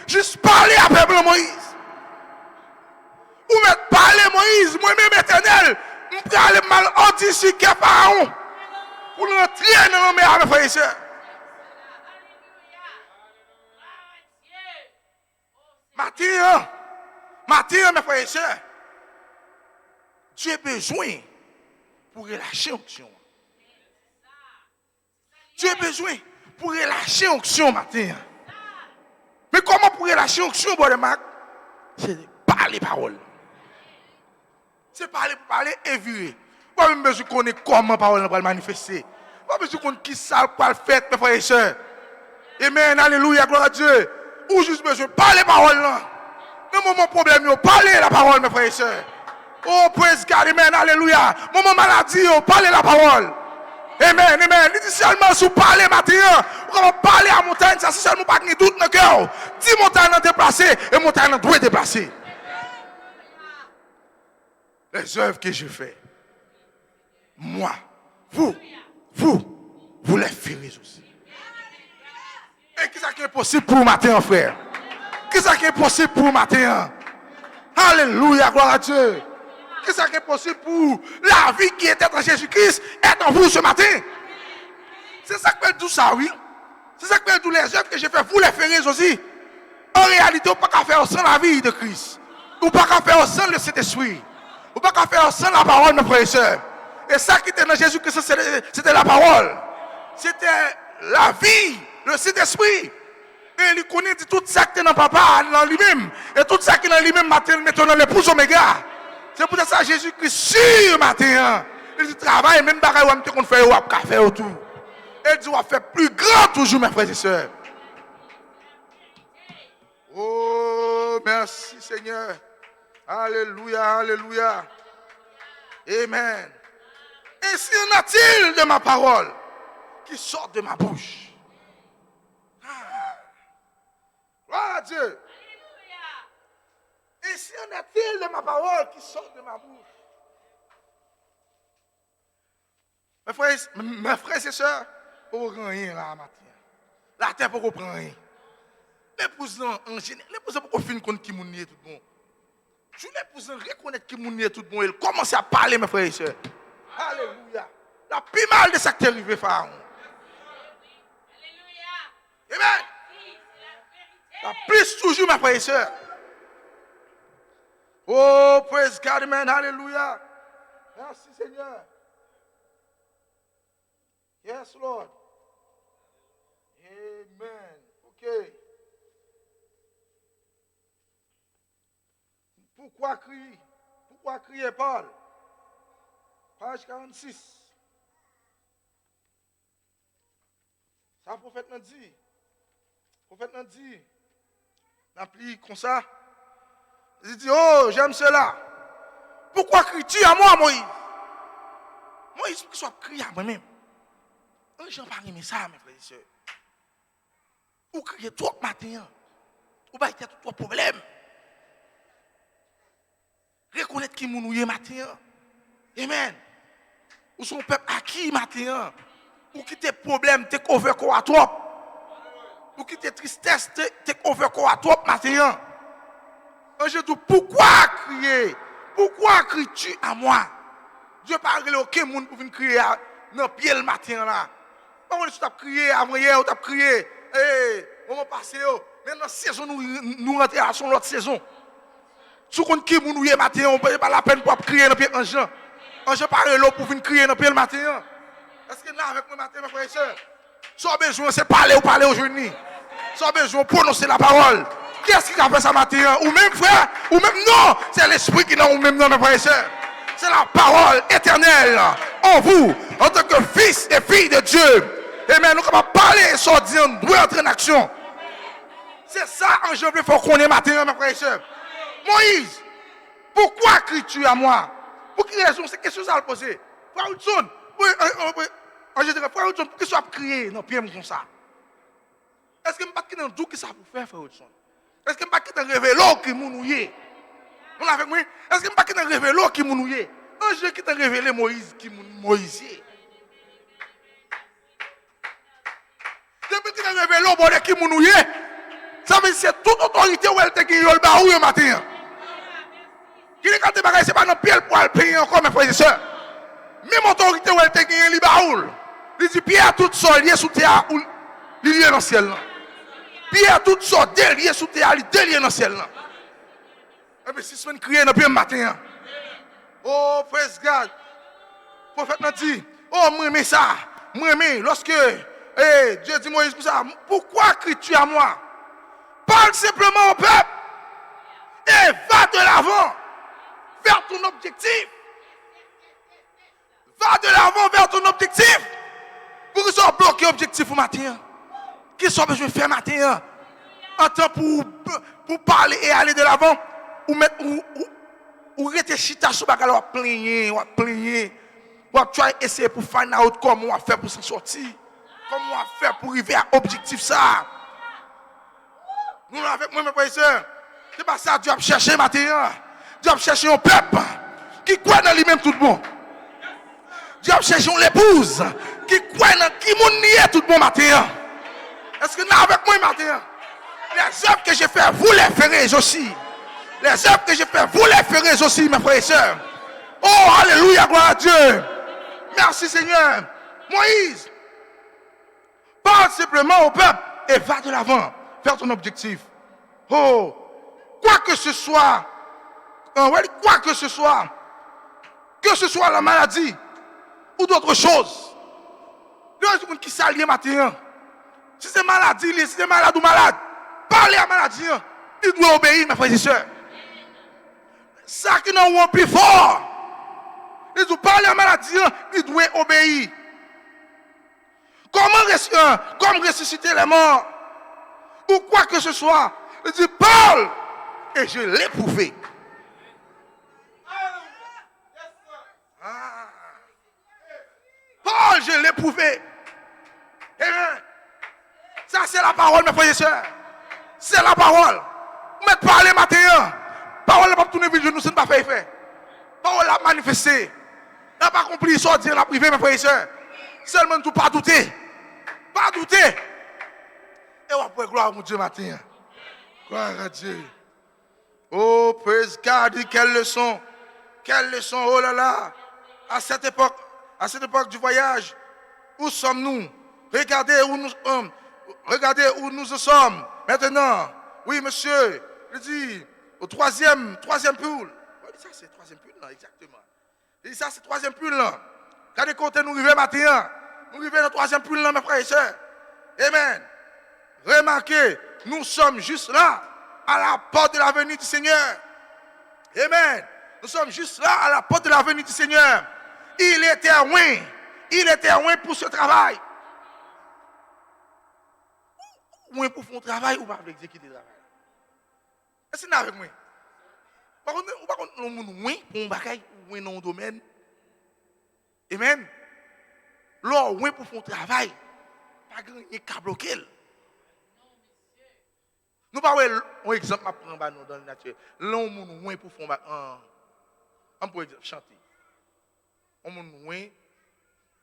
Juste parler à peuple Moïse. Ou mettre parler Moïse, moi-même éternel, je vais aller mal anticiper Pharaon. Pour l'entrer dans la mer, mes frères et sœurs. Matin, mes frères et sœurs, Dieu a besoin pour relâcher l'onction. Dieu a besoin pour relâcher l'onction matin. Mais comment pour relâcher l'onction, bon Marc? C'est parler parole. C'est parler et virer. Pas même besoin de connaître comment parole va manifester. Pas besoin de connaître qui ça va le faire, mes frères et sœurs. Amen, alléluia, gloire à Dieu. Ou juste besoin de parler parole là. Dans mon problème, parler la parole, mes frères et sœurs. Oh, praise God, amen, alléluia. Moment maladie, parlez la parole. Amen, amen. Il dit seulement si vous parlez matin, vous parlez à montagne, ça c'est seulement pas de doute dans le cœur. 10 montagnes ont déplacé et montagne doit déplacer. Les œuvres que je fais, moi, vous les ferez aussi. Et qu'est-ce qui est possible pour matin, frère? Qu'est-ce qui est possible pour matin? Alléluia, gloire à Dieu. Qu'est-ce qui est possible pour la vie qui était en Jésus-Christ est en vous ce matin? C'est ça que fait tout ça, oui. C'est ça que fait tous les œuvres que j'ai fait, vous les ferez aussi. En réalité, vous ne pouvez pas faire sans la vie de Christ. Vous ne pouvez pas faire sans le Saint-Esprit. Vous ne pouvez pas faire sans la parole, mes frères et sœurs. Et ça qui était dans Jésus-Christ, c'était la parole. C'était la vie, le Saint-Esprit. Et il connaît tout ça qui est dans papa, dans lui-même. Et tout ça qui est dans lui-même, maintenant, l'épouse Oméga. C'est pour ça que Jésus-Christ, sur matin, il dit travail, même bagaille, on fait au café autour. Il dit on va faire plus grand toujours, mes frères et sœurs. Oh, merci Seigneur. Alléluia, alléluia. Amen. Ainsi en a-t-il de ma parole qui sort de ma bouche. Gloire à Dieu. Ainsi en a-t-il de ma parole qui sort de ma bouche. Mes frères et sœurs, pour rien là matin. La terre pour prendre rien. L'épouse en général, l'épouse pour finir compte qui mounir tout bon. Je l'épouse reconnaître qui mounir tout bon. Elle commence à parler mes frères et sœurs. Alléluia. La plus mal de ça qui est arrivé Pharaon. Alléluia. Amen. La plus toujours mes frères et sœurs. Oh, praise God, amen, alléluia. Merci Seigneur. Yes, Lord. Amen. Ok. Pourquoi crier? Pourquoi crier, Paul? Page 46. Ça, le prophète nous dit. Le prophète nous dit. L'appli comme ça. Il dit, oh, j'aime cela. Pourquoi cries-tu à moi, Moïse? Moïse, pourquoi soit crié à moi-même? Je n'ai pas aimé ça, mes frères et sœurs. Vous criez trop matin. Vous avez trop de problèmes. Reconnaître qui nous matin. Amen. Vous sont peuple acquis matin. Vous quittez problème, t'es couvert quoi à trop. Vous quittez tristesse, t'es couvert quoi à trop matin. Je dis, pourquoi crier? Pourquoi cries-tu à moi? Dieu parle aucun monde pour venir crier dans le pied le matin là. Comment tu as crié avant hier, tu as crié, on va passer. Maintenant, la saison, nous rentrons à son autre saison. Si on qui nous le matin, on ne peut pas la peine pour crier dans le pied de Jean. Jean parle l'eau pour venir crier dans le pied le matin. Est-ce que là, avec moi matin, mes frères et sœurs? Si on a besoin, c'est parler ou parler aujourd'hui. Si on a besoin de prononcer la parole. Qu'est-ce qui a fait ça matin? Ou même frère, ou même non, c'est l'esprit qui n'a ou même non, mes frères et sœurs. C'est la parole éternelle en vous, en tant que fils et filles de Dieu. Et maintenant, nous sommes parler et sortir, nous devons entrer en action. C'est ça, en janvier, il faut qu'on ait matin, mes frères et sœurs. Moïse, pourquoi cries-tu à moi? Pour quelle raison? C'est question à le poser. Frère Hudson, en général, frère Hudson, pourquoi tu as crié dans le pied comme ça? Est-ce que je ne sais pas d'où que ça pour faire, frère Hudson? Est-ce que je ne sais pas révéler qui mounouye? Vous l'avez avec est-ce que je ne sais pas révéler qui mounouye? Un jeu qui t'a révélé Moïse qui Moïse. Depuis qu'il t'a révélé au bonheur qui mounouye, ça veut dire que c'est toute autorité où elle te guérit le baou le matin. Qui est quand tu es c'est pas dans pied pour le payer encore, mes frères et sœurs. Même autorité où elle te guérit le baou. Il dit Pierre tout seul, lié sous terre, il est dans le ciel. Pierre tout seul, délié sous terre, il est délié dans le ciel. Et puis si semaine crier dans le matin. Oh, praise God. Le prophète m'a dit, oh, moi aimé ça. Moi aimé, lorsque Dieu dit Moïse, pourquoi cries-tu à moi? Parle simplement au peuple et va de l'avant vers ton objectif. Va de l'avant vers ton objectif. Pour que soit bloqué objectif au matin. Qui soit besoin de faire matin. En temps pour parler et aller de l'avant. Ou mettre ou rete chita sou bagay ou plaigner, ou tu essayer pour find out comment on va faire pour s'en sortir. Comment on va faire pour arriver à l'objectif ça. Nous avec moi mes frères et sœurs, c'est pas ça Dieu a cherché matin. Dieu a cherché un peuple qui croit dans lui-même tout bon. Dieu a cherché une épouse qui croit dans qui moun nié tout bon matin. Est-ce que nous avec moi matin? Les œuvres que j'ai fait, vous les ferez aussi. Les œuvres que j'ai fait, vous les ferez aussi, mes frères et sœurs. Oh, alléluia, gloire à Dieu. Merci Seigneur. Moïse, parle simplement au peuple et va de l'avant vers ton objectif. Oh, quoi que ce soit, que ce soit la maladie ou d'autres choses, il y a des gens qui s'allient matin. Si c'est maladie, si c'est malade ou malade, parlez à la maladie. Il doit obéir, mes frères et sœurs. Ça qui n'a pas plus fort. Il doit parler à la maladie, il doit obéir. Comme ressusciter les morts, ou quoi que ce soit, il dit parle, et je l'ai prouvé. Paul, je l'ai prouvé. Amen. Ça, c'est la parole, mes frères et sœurs. C'est la parole. Mais parler matin, parole n'a pas tourné vers nous, ce n'est pas fait effet. Parole a manifesté. n'a pas compris, sortir la privée, mes frères et sœurs. Seulement tout pas douter. Pas douter. Et on peut gloire à mon Dieu matin. Gloire à Dieu. Oh, praise God, quelle leçon. Quelle leçon, oh là là. À cette époque du voyage, où sommes-nous? Regardez où nous sommes. Maintenant, oui, monsieur, je dis, au troisième pool. Ça, c'est le troisième pool, là, exactement. Et ça, c'est le troisième pool, là. Regardez quand nous arrivons matin. Nous arrivons dans le troisième pool, là, mes frères et sœurs. Amen. Remarquez, nous sommes juste là, à la porte de la venue du Seigneur. Amen. Nous sommes juste là, à la porte de la venue du Seigneur. Il était loin pour ce travail. Moins pour faire un travail ou pas pour exécuter le travail. Est-ce que c'est avec moi? Par contre, nous sommes loin pour un bagage ou dans un domaine. Amen. Là, loin pour faire un travail, pas grand chose qui bloqué. Nous pas un exemple à prendre dans le nature. Là, on est loin pour faire un peu chanter. On est loin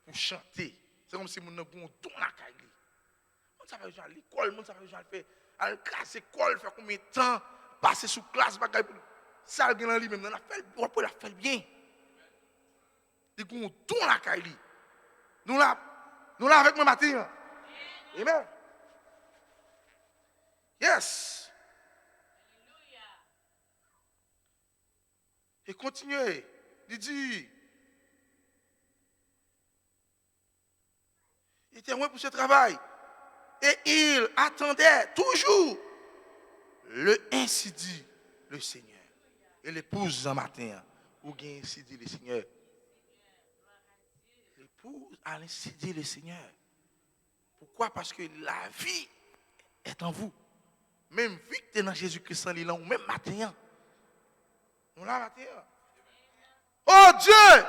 pour chanter. C'est comme si on a un don à la caille. On savait déjà à l'école, on savait déjà faire à la classe école, faire combien de temps, passer sous classe, ça a gagné lui-même, on a fait bien. Il y a un don à la caille. Nous là avec moi matin. Amen. Yes. Et continuez. Il dit, il était loin pour ce travail. Et il attendait toujours le ainsi dit le Seigneur. Et l'épouse un matin, ou bien ainsi dit le Seigneur. L'épouse a ainsi dit le Seigneur. Pourquoi? Parce que la vie est en vous. Même vie que tu es dans Jésus-Christ, ou même matin. Nous là matin. Oh Dieu,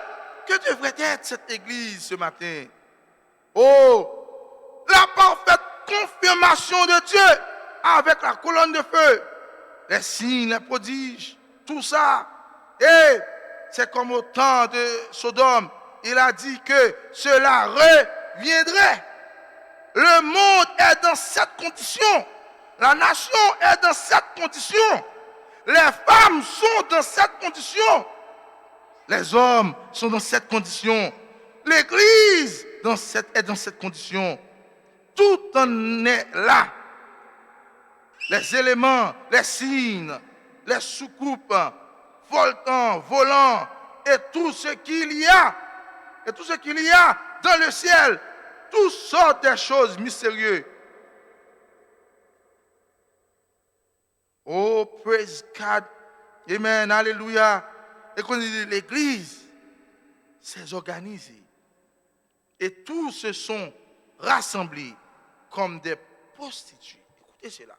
que devrait être cette église ce matin? Oh, la parfaite confirmation de Dieu avec la colonne de feu, les signes, les prodiges, tout ça. Et c'est comme au temps de Sodome. Il a dit que cela reviendrait. Le monde est dans cette condition. La nation est dans cette condition. Les femmes sont dans cette condition. Les hommes sont dans cette condition. L'église est dans cette condition. Tout en est là. Les éléments, les signes, les soucoupes, voltants, volants, et tout ce qu'il y a. Et tout ce qu'il y a dans le ciel. Toutes sortes de choses mystérieuses. Oh, praise God. Amen. Alléluia. Et qu'on dit l'église s'est organisée. Et tous se sont rassemblés comme des prostituées. Écoutez cela.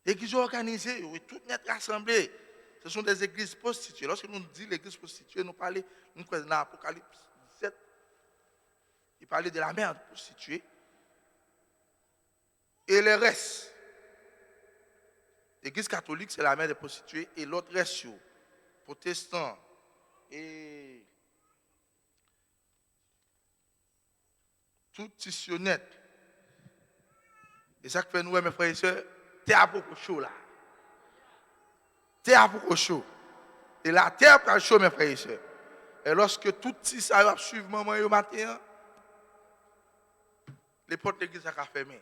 L'église est organisée, et tout est rassemblé Ce sont des églises prostituées. Lorsque nous disons l'église prostituée, nous parlons dans l'Apocalypse 17. Il parlait de la mère prostituée. Et le reste. L'église catholique, c'est la mère des prostituées. Et l'autre reste, protestant et tout titionnette. Et ça que fait nous, mes frères et sœurs, t'es à beaucoup chaud là. T'es à beaucoup chaud. Et la terre prend chaud, mes frères et sœurs. Et lorsque tout petit ça va suivre maman au matin, les portes de l'église sont fermées.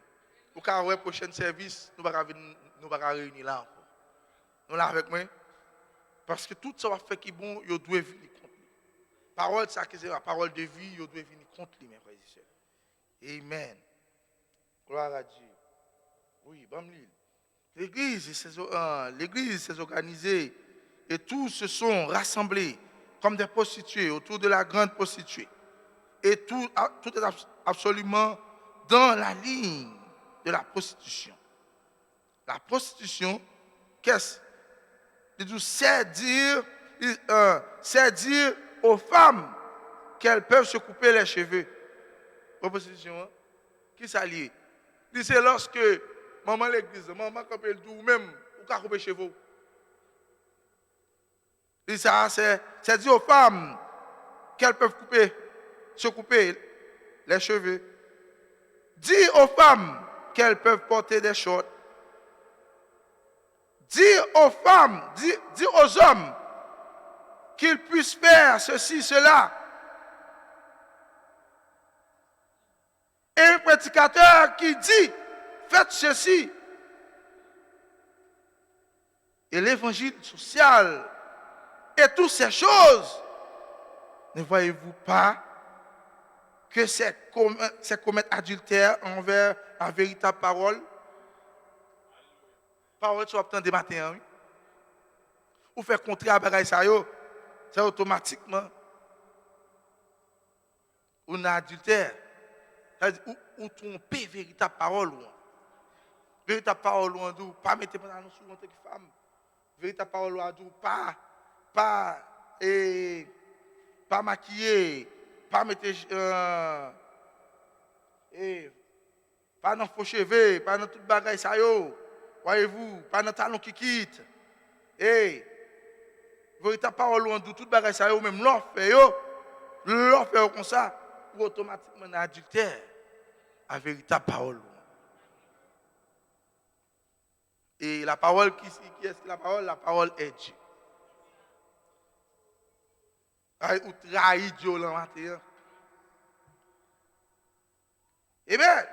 Pour qu'à le prochain service, nous ne pas réunir là encore. Nous là avec moi. Parce que tout ça va faire qui bon, il doit venir contre lui. Parole, ça c'est la parole de vie, il doit venir contre lui, mes frères et sœurs. Amen. Gloire à Dieu. Oui, bon l'église s'est organisée et tous se sont rassemblés comme des prostituées autour de la grande prostituée. Et tout est absolument dans la ligne de la prostitution. La prostitution, qu'est-ce? C'est dire aux femmes qu'elles peuvent se couper les cheveux. Proposition, hein? Qui s'allie? C'est lorsque maman l'église, maman quand elle dit ou même ou qu'à couper les cheveux. Et ça, c'est dire aux femmes qu'elles peuvent se couper les cheveux. Dis aux femmes qu'elles peuvent porter des shorts. Dis aux femmes, dis aux hommes qu'ils puissent faire ceci, cela. Et un prédicateur qui dit, faites ceci. Et l'évangile social et toutes ces choses, ne voyez-vous pas que c'est commettre adultère envers la véritable parole? Parole, tu obtiens des matins, oui. Ou faire contrer à bagaille ça, c'est automatiquement. Ou un adultère. Ou tromper véritable parole. Véritable parole, ou pas mettre pendant nous sur notre femme. Véritable parole, ou pas maquiller, pas mettre pas dans faux cheveux, pas dans toute bagaille ça voyez-vous, pas dans talon qui quitte. Véritable parole en toute bagaille ça même l'offre comme ça, ou automatiquement un adultère à véritable parole. Et la parole qui est la parole? La parole est Dieu. Ou trahit Dieu dans matin. Amen.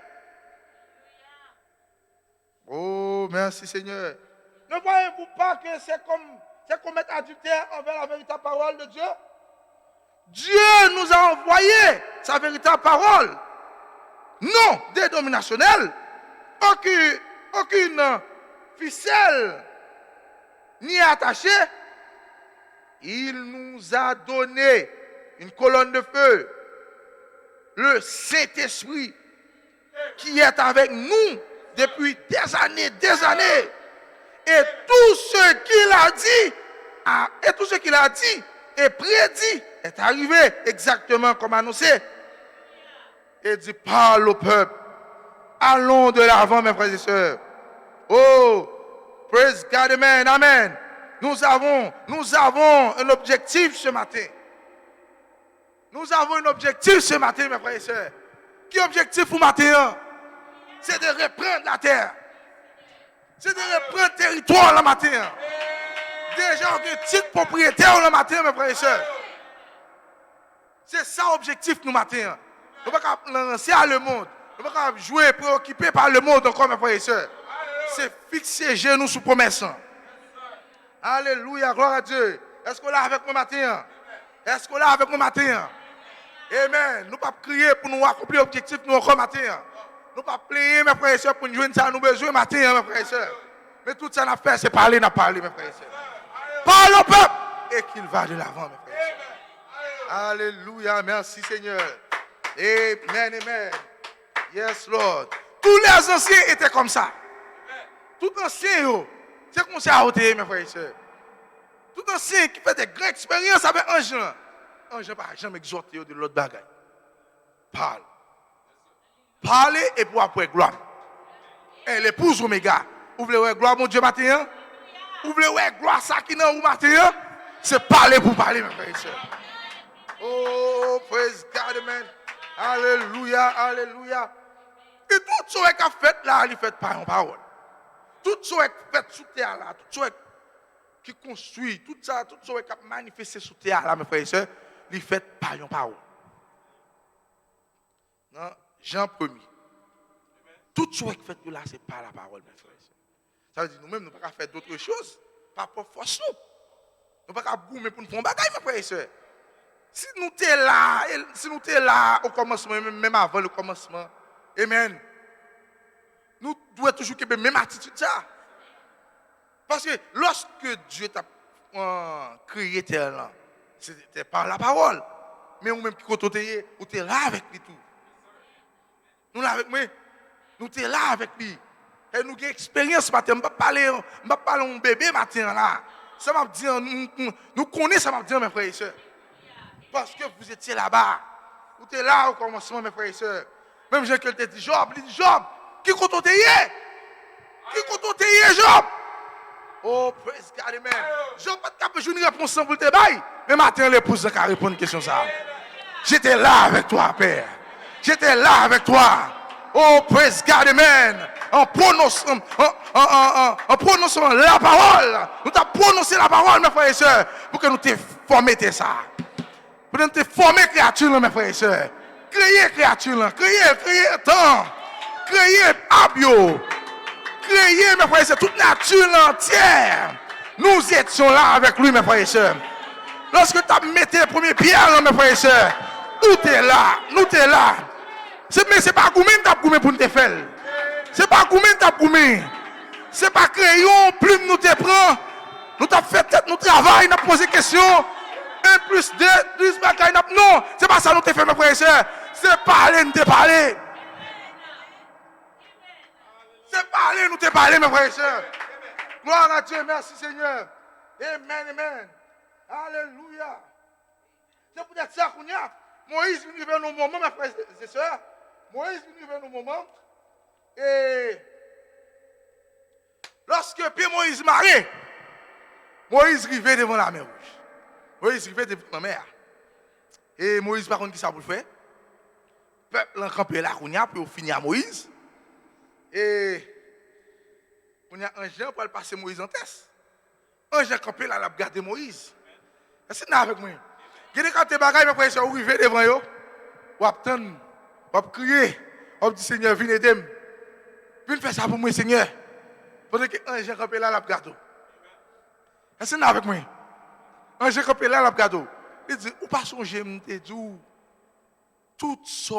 Oh, merci Seigneur. Ne voyez-vous pas que c'est comme être adultère envers la véritable parole de Dieu? Dieu nous a envoyé sa véritable parole. Non dénominationnelle. Aucune ficelle ni attachée. Il nous a donné une colonne de feu, le Saint-Esprit, qui est avec nous depuis des années. Et tout ce qu'il a dit et prédit est arrivé exactement comme annoncé. Et dit, parle au peuple. Allons de l'avant, mes frères et sœurs. Oh, praise God, amen, amen. Nous avons un objectif ce matin. Nous avons un objectif ce matin, mes frères et sœurs. Qui est l'objectif pour matin? C'est de reprendre la terre. C'est de reprendre le territoire le matin. Déjà, on a un titre propriétaire le matin, mes frères et sœurs. C'est ça l'objectif nous matin. Nous ne pouvons pas lancer à le monde. Nous ne pouvons pas jouer préoccupé par le monde encore, mes frères et sœurs. C'est fixer genoux sous promesse. Alléluia, gloire à Dieu. Est-ce qu'on est là avec moi matin? Est-ce qu'on est là avec moi matin? Amen. Nous ne pouvons pas crier pour nous accomplir l'objectif nous encore matin. Nous ne pouvons pas plaindre, mes frères et sœurs, pour nous joindre ça, nous besoin matin, mes frères et sœurs. Mais tout ça, nous fait, c'est parler, nous parler, mes frères et sœurs. Parle au peuple et qu'il va de l'avant, mes frères et sœurs. Alléluia, merci Seigneur. Amen, amen. Yes, Lord. Tous les anciens étaient comme ça. Tout ancien, c'est comme ça à ôter, mes frères et sœurs. Tout ancien qui fait des grandes expériences avec un Jean. Un Jean pas jamais exhorté de l'autre bagaille. Parle. Parlez et pour après gloire. Et l'épouse Oméga. Vous voulez voir gloire mon Dieu matin? Vous voulez voir gloire ça qui dans vous matin? C'est parler pour parler, mes frères et sœurs. Oh, praise God, man. Alléluia, alléluia. Et tout ce qui a fait là, il fait par une parole. Tout ce qui a fait sous terre là, tout ce qui construit, tout ce qui a manifesté sous terre là, mes frères et sœurs, il fait par une parole. Non, Jean 1er. Tout ce qui est fait là, c'est par la parole, mes frères et sœurs. Ça veut dire nous-mêmes, nous ne pouvons pas faire d'autres choses, pas pour force nous. Nous ne pouvons pas goumer pour nous faire un bagage, mes frères et sœurs. Si nous sommes là au commencement, même avant le commencement, amen, nous devons toujours avoir la même attitude. Ça. Parce que lorsque Dieu t'a créé terre là, c'était par la parole. Mais nous-mêmes qui sommes là avec lui tout. Nous là avec moi, nous sommes là avec lui. Et nous avons une expérience matin. Je ne vais pas parler de bébé matin là. Ça m'a dit, nous connaissons, ça m'a dit, mes frères et sœurs. Parce que vous étiez là-bas. Vous étiez là au commencement, mes frères et sœurs. Même Jean qui te dit, Job, il dit, Job, qui compte t'es? Qui compte t'es, Job? Oh, praise God, amen. Job, pas de cap, je une réponse pour te bailler. Mais matin, l'épouse a répondu à une question ça. J'étais là avec toi, Père. J'étais là avec toi. Oh, praise God, amen. En prononçant la parole. Nous t'avons prononcé la parole, mes frères et sœurs, pour que nous te formions ça. Pour que nous te formions créature, mes frères et sœurs. Créer créature, créer temps. Créer abio. Créer, mes frères et sœurs, toute nature entière. Nous étions là avec lui, mes frères et sœurs. Lorsque tu as mis les premières pierres, mes frères et sœurs, nous t'es là, nous t'es là. Mais ce n'est pas combien tu as pour nous te faire. Ce n'est pas combien tu as pour nous. Ce n'est pas crayon, plume nous te prend. Nous t'avons fait tête, nous travaillons, nous avons posé des questions. 1 plus 2, plus bagaille. Non, ce n'est pas ça nous te fait, mes frères et sœurs. C'est parler, nous te parler. C'est parler, nous te parler, mes frères et sœurs. Gloire à Dieu, merci Seigneur. Amen, amen. Alléluia. C'est peut-être ça qu'on y a. Moïse vient vers nos moments, mes frères et sœurs. Moïse vient vers nos moments. Et lorsque Pierre Moïse marrait, Moïse arrivait devant la mer rouge. Moïse arrivait devant la mer. Et Moïse, par contre, qui ça pour le faire? Le peuple a campé là, pour finir à Moïse. Et on a un jeune pour passer Moïse en test. Un jeune campé là, il a gardé Moïse. C'est là avec moi. Il y a des quand bagailles, mes frères, vous arrivez devant eux, vous attendez, vous criez, vous dites Seigneur, viens aider-moi. Viens faire ça pour moi, Seigneur. Pendant qu'un jeune campé là, il a gardé. C'est là avec moi. Un jeune campé là, il a gardé. Il dit, ou pas songer, je te dis, tout ça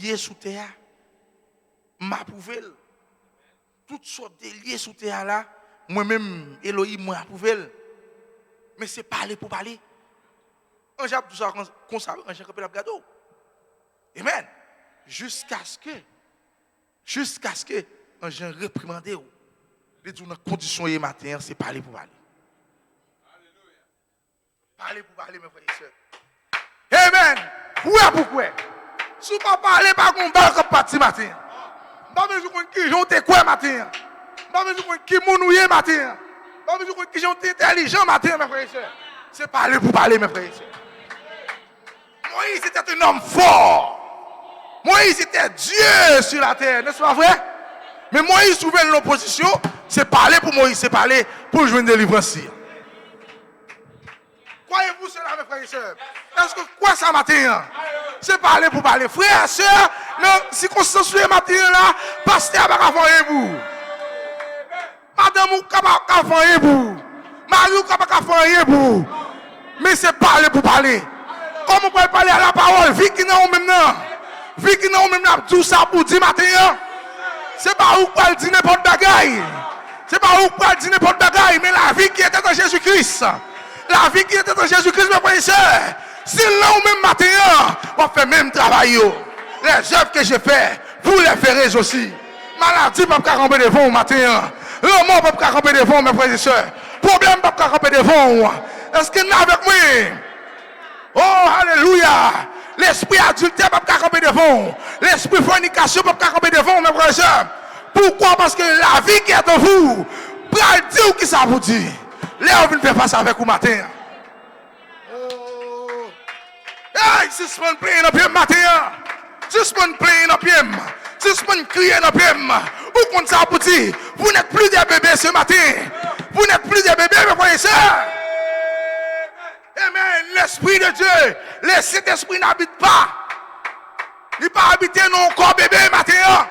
lié sous terre, m'approuve. Toutes sortes de liés sous terre là, moi-même, Elohim, moi approuve. Mais c'est parler pour parler. Un jour, tout ça, comme ça, un jour, on peut regarder. Amen. Jusqu'à ce que, un jour, réprimandé. Les deux conditions et matin, c'est parler pour parler. Parler pour parler, mes frères et sœurs. Amen. Pourquoi? Si vous ne parlez pas comme balle comme parti matin. Pas besoin de qui j'ont quoi matin. Pas besoin de qui mounouye matin. Pas besoin de qui j'ont intelligent matin, mes frères et sœurs. C'est parler pour parler, mes frères et sœurs. Moïse était un homme fort. Moïse était Dieu sur la terre, n'est-ce pas vrai? Mais Moïse trouvait l'opposition, c'est parler pour Moïse, c'est parler pour jouer une délivrance. Croyez-vous cela, mes frères et sœurs? Est-ce que quoi ça matin? C'est parler pour parler. Frères et sœurs, dans circonstances de matin là, pasteur va faire vous. Madame ou pas faire vous. Marie ou pas faire vous. Mais c'est parler pour parler. Comment on peut parler à la parole? Vie qui n'a même non. Vie qui n'a même non. Tout ça pour dire matin. C'est pas où pour dire n'importe bagaille. C'est pas où pour dire n'importe bagaille. Mais la vie qui était en Jésus-Christ. La vie qui était en Jésus-Christ, mes frères et sœurs. Si là ou même matin, on fait même travail. Les œuvres que j'ai faites, vous les ferez aussi. Maladie ne peut pas camper devant au matin. Le mort ne peut pas camper devant, mes frères et sœurs. Problème pas camper devant. Est-ce qu'il est avec moi? Oh, alléluia. L'esprit adultère pas camper devant. L'esprit fornication pas camper devant, mes frères et sœurs. Pourquoi? Parce que la vie qui est en vous, pral dire qui ça vous dit. Là, on vient faire face avec vous matin. Oh. Hey, suspend playing up here matin. Suspend playing up here. Suspend crier up here. Où compte ça pour dire? Vous n'êtes plus des bébés ce matin. Vous n'êtes plus des bébés, mes frères et sœurs. Amen. L'Esprit de Dieu, le Saint-Esprit n'habite pas. Il n'est pas habité dans le corps bébé matin.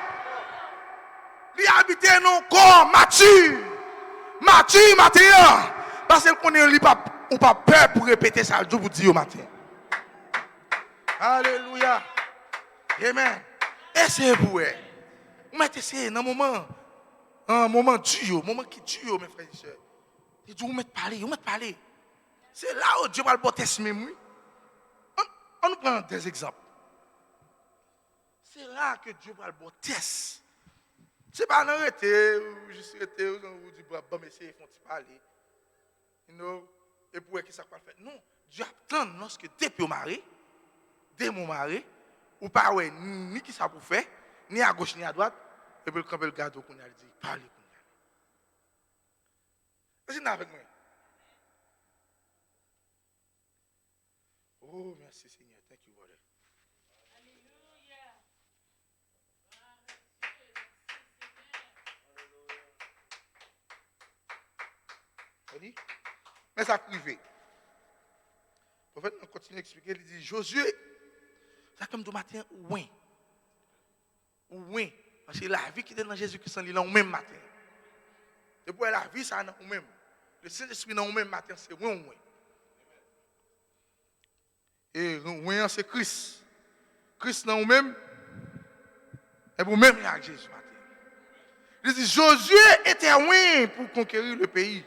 Il habite dans le corps mature. Mature matin. Parce qu'on n'est pas peur pour répéter ça le jour pour dire au matin. Alléluia. Amen. Et c'est vous. Vous mettez ça dans un moment dur, moment qui tue, mes frères et sœurs. Et vous mettez parler. C'est là où Dieu va le porter ce même. On nous prend des exemples. C'est là que Dieu va le porter. C'est pas non arrêter, juste arrêter, vous dites, bon, mais c'est, font-ils parler. Et pour qui ça va faire? Non, Dieu attend lorsque depuis mon mari, ou pas, ni qui ça pour faire, ni à gauche ni à droite, et puis quand le gâteau qu'on a dit, parlez. Est-ce que vous avec moi? Oh, merci Seigneur. Thank you, brother. Alléluia. Mais ça privé. Le prophète continue à expliquer. Il dit Josué, ça comme du matin, oui. Oui. Parce que la vie qui est dans Jésus-Christ, il est au même matin. Et pour la vie, ça est au même. Le Saint-Esprit est au même matin, c'est oui. Et oui, c'est Christ. Christ est au même. Et pour même, il y a Jésus matin. Il dit Josué était oui pour conquérir le pays.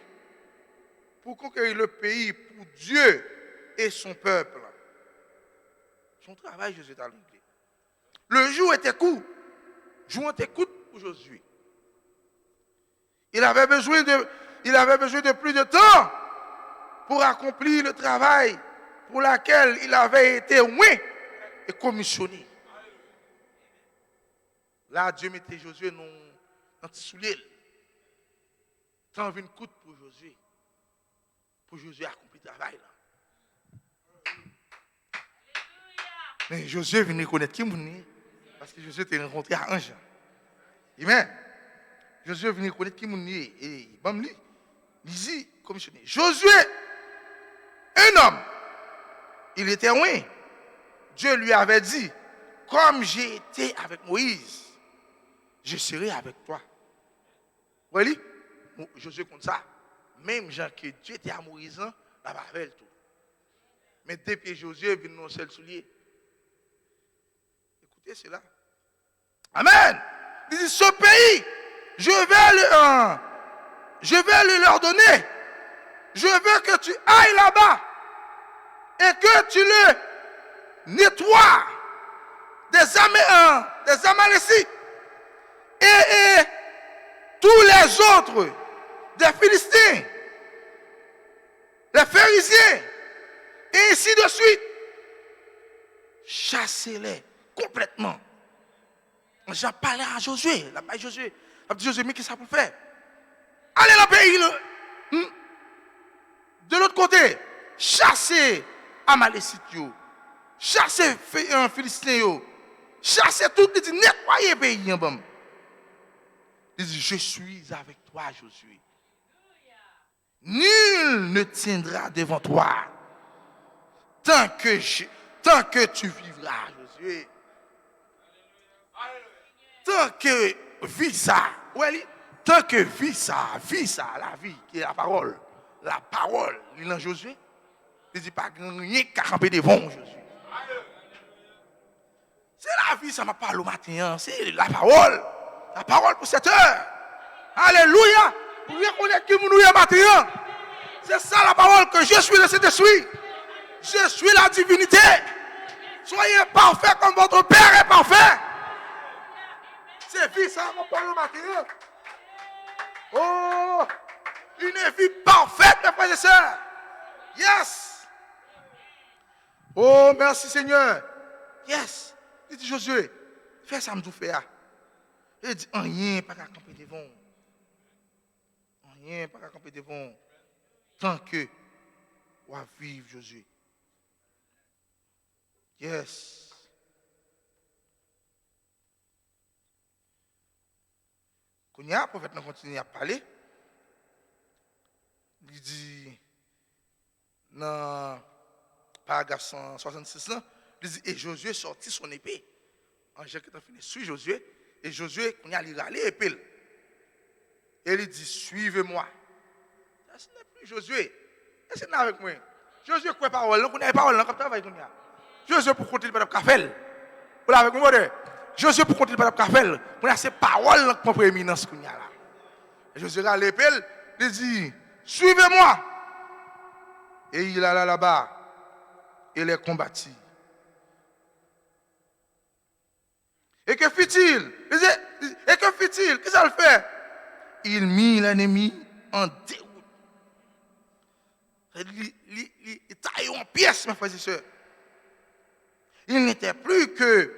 Pour conquérir le pays pour Dieu et son peuple. Son travail, Josué dans l'église. Le jour était court. Le jour était court pour Josué. Il avait besoin de plus de temps pour accomplir le travail pour lequel il avait été oint et commissionné. Là, Dieu mettait Josué dans un petit soulier. Tant une coûte pour Josué. Pour Josué accomplir le travail. Là. Mais Josué venait connaître qui est. Parce que Josué était rencontré à Ange. Amen. Josué venait connaître qui est. Et bon, il dit, commissionné. Josué, un homme, il était loin. Dieu lui avait dit, comme j'ai été avec Moïse, je serai avec toi. Vous voyez? Josué compte ça. Même gens que Dieu était à Moïse, la bavel tout. Mais depuis Josué vient dans seul soulier. Écoutez cela. Amen. Il dit, ce pays, je vais le leur donner. Je veux que tu ailles là-bas et que tu le nettoies des Amalécites et tous les autres, des Philistins, les Pharisiens, et ainsi de suite. Chassez-les complètement. J'en parlais à Josué. Là-bas, Josué a dit Josué, mais qu'est-ce que ça peut faire? Allez dans le pays. De l'autre côté, chassez Amalécites, chassez Philistins, chassez tout, il dit nettoyez le pays. Il dit, je suis avec toi, Josué. Nul ne tiendra devant toi tant que tu vivras, Josué. Tant que vis ça, tant que vis ça, la vie qui est la parole, il est en Josué. Il dit pas rien qu'à camper devant Josué. C'est la vie, ça m'a parlé au matin, c'est la parole pour cette heure. Alléluia. Vous reconnaissez qui nous est matin. C'est ça la parole que je suis le Saint-Esprit. Je suis la divinité. Soyez parfaits comme votre Père est parfait. C'est vie, ça m'a parlé au matin. Oh, Une vie parfaite, mes frères et sœurs. Yes. Oh, merci Seigneur. Yes. Il dit Josué, fais ça, me fait. Il dit, rien, pas qu'à camper devant. Rien, pas qu'à camper devant. Tant que on va vivre, Josué. Yes. Quand le prophète continue à parler, il dit, dans le paragraphe 166, il dit, et Josué sortit son épée. Angèle qui a fini suit Josué, et Josué, quand il a râlé épée. Et il dit, suivez-moi. Ce n'est plus Josué. Est-ce que c'est avec moi? Josué, quoi parole? Vous n'avez pas parole, comme travail. Josué, pour continuer par le café. Vous l'avez avec moi? Josué, pour continuer par le café. Vous avez ces paroles qui ont prééminence. Josué a l'épée, il dit, suivez-moi. Et il alla là-bas. Et les combattit. Et que fit-il? Et que fit-il? Qu'est-ce qu'il fait? Il mit l'ennemi en déroute. Il taille en pièces, mes frères et sœurs. Il n'était plus que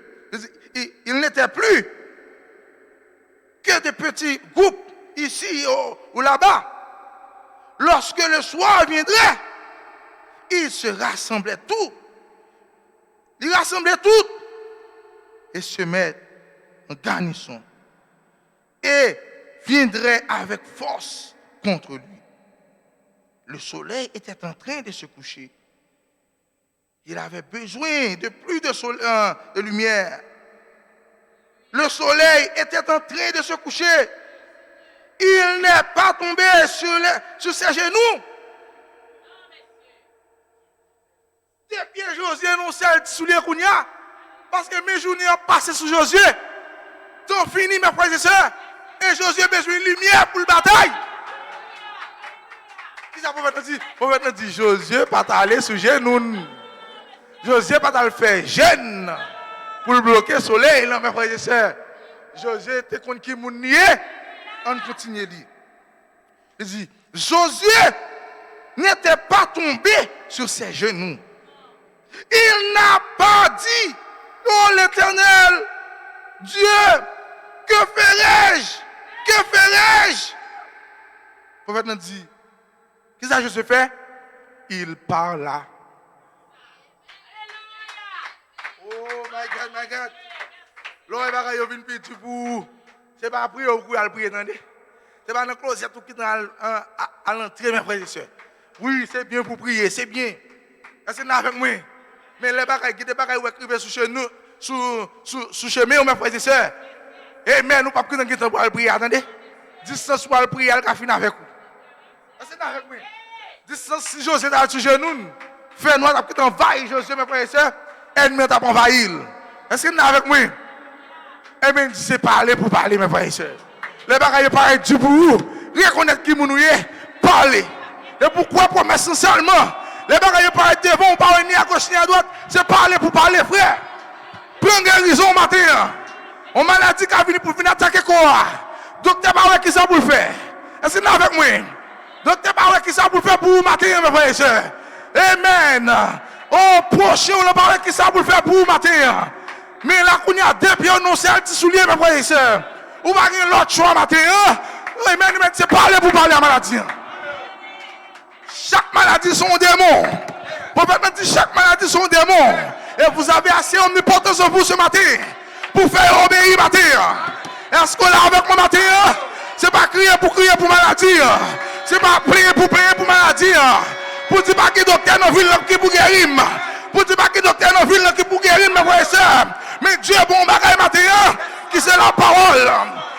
des petits groupes ici ou là-bas. Lorsque le soir viendrait, ils se rassemblaient tous. Ils rassemblaient tous et se mettent en garnison. Et viendraient avec force contre lui. Le soleil était en train de se coucher. Il avait besoin de plus de lumière. Le soleil était en train de se coucher. Il n'est pas tombé sur ses genoux. Tes pieds, Josué, non celles sous les Kounia. Parce que mes journées ont passé sous Josué. T'ont fini, mes frères et sœurs. Et Josué a besoin de lumière pour la bataille. Qu'est-ce que le prophète dit? Le prophète dit, Josué pas aller sous genoux. Josué pas le faire jeune pour bloquer le soleil, mes frères et sœurs. Josué était contre qui moun nié. On continue à dire. Il dit, Josué n'était pas tombé sur ses genoux. Il n'a pas dit, oh l'Éternel, Dieu, que ferai-je? Que ferai-je? Le prophète nous dit, qu'est-ce que Josué fait? Il parla. Oh my God. L'on va y avoir une petite pour. C'est pas prier au coup à le prier, attendez. C'est pas dans le closet tout qui est à l'entrée, mes frères et sœurs. Oui, c'est bien pour prier, c'est bien. C'est avec moi. Mais les bagailles qui écrivent sur chemin, sous chemin, mes frères et sœurs. Et mais nous ne pouvons pas prendre pour le prier, attendez. Distance pour le prier, elle va finir avec vous. C'est avec moi. Distance, si José est sur genou, fait nous qui envahir José, mes frères et sœurs, ennemi t'a envahi. Est-ce que vous avec moi? Eh bien, c'est parler pour parler, mes frères et sœurs. Les bagailles paraissent du pour vous. Reconnaître qui nous est, parler. Et pourquoi promesse seulement? Les bagailles paraissent devant, on parle ni à gauche ni à droite. C'est parler pour parler, frère. Prends guérison au matin. On maladie qui a venu pour venir attaquer quoi? Docteur Barwe qui ça pour le faire? Est-ce que vous avec moi? Docteur Barwe qui ça pour le faire pour vous matin, mes frères et sœurs? Amen. Oh, prochain, on a parlé qui ça pour le faire pour vous matin. Mais là, qu'on y a deux pieds, non, c'est un petit soulier, mes frères et sœurs. Ou pas l'autre choix matin. Amen, c'est parler pour parler à la maladie. Chaque maladie sont démons. Le prophète me dit chaque maladie sont démons. Et vous avez assez omnipotence en vous ce matin pour faire obéir matin. Est-ce qu'on est avec moi matin? C'est pas crier pour maladie. C'est pas prier pour maladie. Pour dire pas que docteur dans ville qui pour guérir. Pour dire pas que docteur dans ville qui pour guérir, mes frères et sœurs. Mais Dieu bon bagaille matin qui c'est la parole.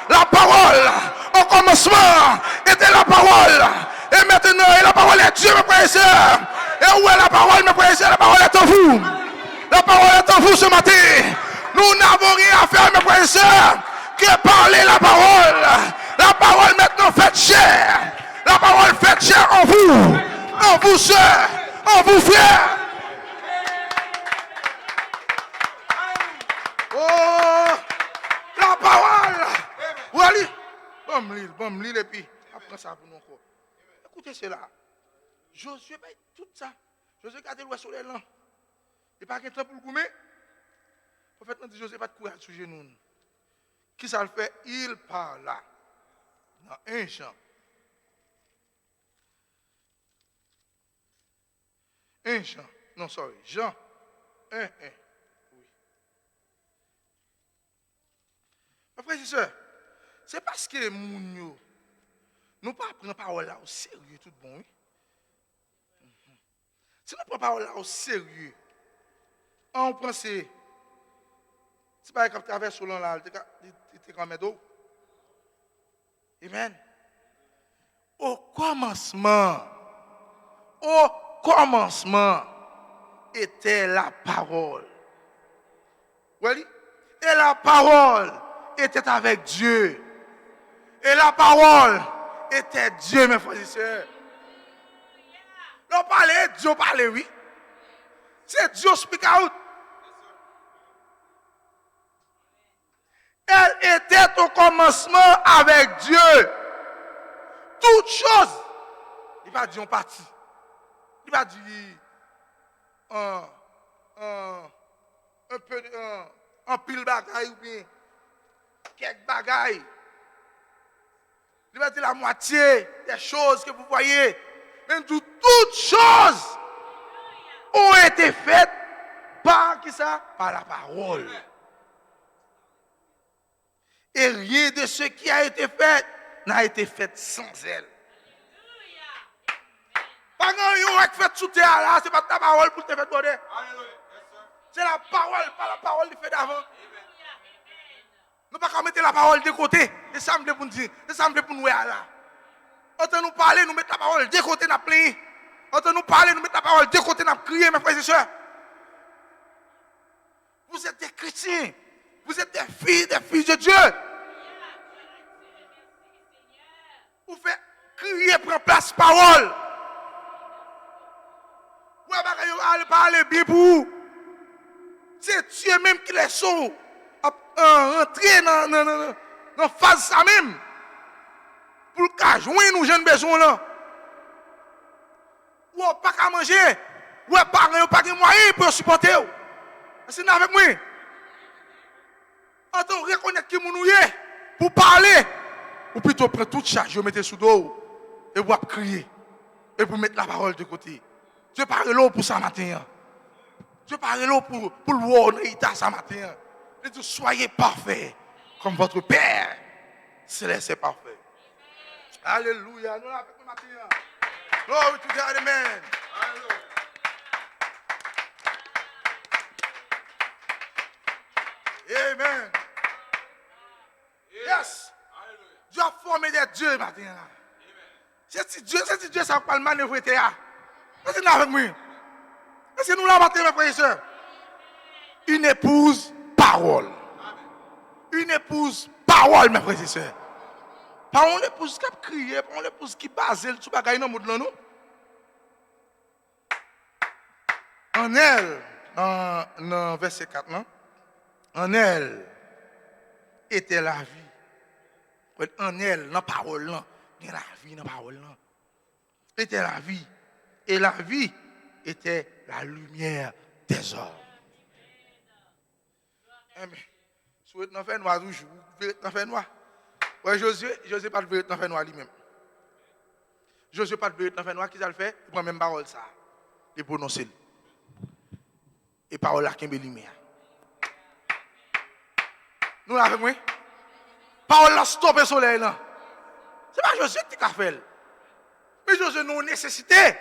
La parole au commencement était la parole. Et maintenant la parole est Dieu, mes frères et sœurs. Et où est la parole, mes frères et sœurs? La parole est en vous. La parole est en vous ce matin. Nous n'avons rien à faire, mes frères et sœurs, que parler la parole. La parole maintenant fait chair. La parole fait chair en vous sœurs, en vous frères. Oh, la parole. Voilà. Bon, l'île et puis après ça pour nous encore. Écoutez cela. Josué fait tout ça. Josué a le soleil là. Il pas qu'un temps pour le goumer. Le prophète dit Josué pas de courage sur genoux. Qui ça le fait? Il parla dans un Jean. Un Jean. Non, sorry. Jean 1, 1. Oui. Mes frères et sœurs, c'est parce que nous ne pas prendre parole là au sérieux tout bon. Oui? Si nous ne prenons pas parole là au sérieux, on pense c'est pas comme traverse sur là, il était comme d'eau. Amen. Au commencement était la parole. Oui? Et la parole était avec Dieu. Et la parole était Dieu, mes frères et sœurs. On parlait, Dieu parlait, oui. C'est Dieu speak out. Elle était au commencement avec Dieu. Toutes choses. Il va dire en partie. Il va dire un peu un pile bagaille ou bien quelques bagailles. Il va dire la moitié des choses que vous voyez. Mais toutes choses ont été faites par qui ça? Par la parole. Et rien de ce qui a été fait n'a été fait sans elle. Pas grand-chose qui fait tout terre là, c'est pas ta parole pour te faire bonheur. C'est la parole, pas la parole qui fait d'avant. Nous ne pouvons pas mettre la parole de côté. C'est ça que nous dire. C'est ça que nous là. Quand nous parler, nous mettons la parole de côté, nous plaignons. Quand nous parler, nous mettons la parole de côté, nous crions, mes frères et sœurs. Vous êtes des chrétiens. Vous êtes des fils de Dieu. Vous faites crier, prendre place parole. Vous allez parler bien pour vous. C'est Dieu même qui les sauve. Rentrer dans la phase ça même. Pour qu'à joindre nos jeunes besoins là. Ou pas qu'à manger. Ou pas de moyens pour supporter. C'est avec moi. Quand on reconnaît qui nous est pour parler, ou plutôt prendre toute charge, mettez sous dos et vous crier et vous mettre la parole de côté. Dieu parle là pour ça matin. Dieu parle là pour le voir dans ça matin. Il dit soyez parfaits comme votre Père céleste est parfait. Alléluia. Nous l'avons fait matin. Glory to God, amen. Amen. Yes. Dieu a formé des dieux matin. C'est Dieu, ça va manœuvrer terre. C'est avec moi. C'est nous là matin, mes frères et sœurs. Une épouse parole. Une épouse parole, mes frères et sœurs. Pas une épouse qui a crié, pas une épouse qui base sur bagaille dans le monde là, non? En elle, dans verset 4, non? En elle était la vie. En elle, dans la parole, il y a la vie dans la parole. Était la vie. Et la vie était la lumière des hommes. Amen. Souhaite n'en faire noir toujours. N'en faire noir. Ouais, Josué pas de vérité n'en faire noir lui-même. Josué pas de vérité n'en faire noir. Qui ça le fait? Il prend même parole ça. Il prononce. Et parole là qui est lumière. Nous l'avons, oui. Parole là stopper le soleil là. C'est pas Josué qui a fait. Mais Josué nous nécessité.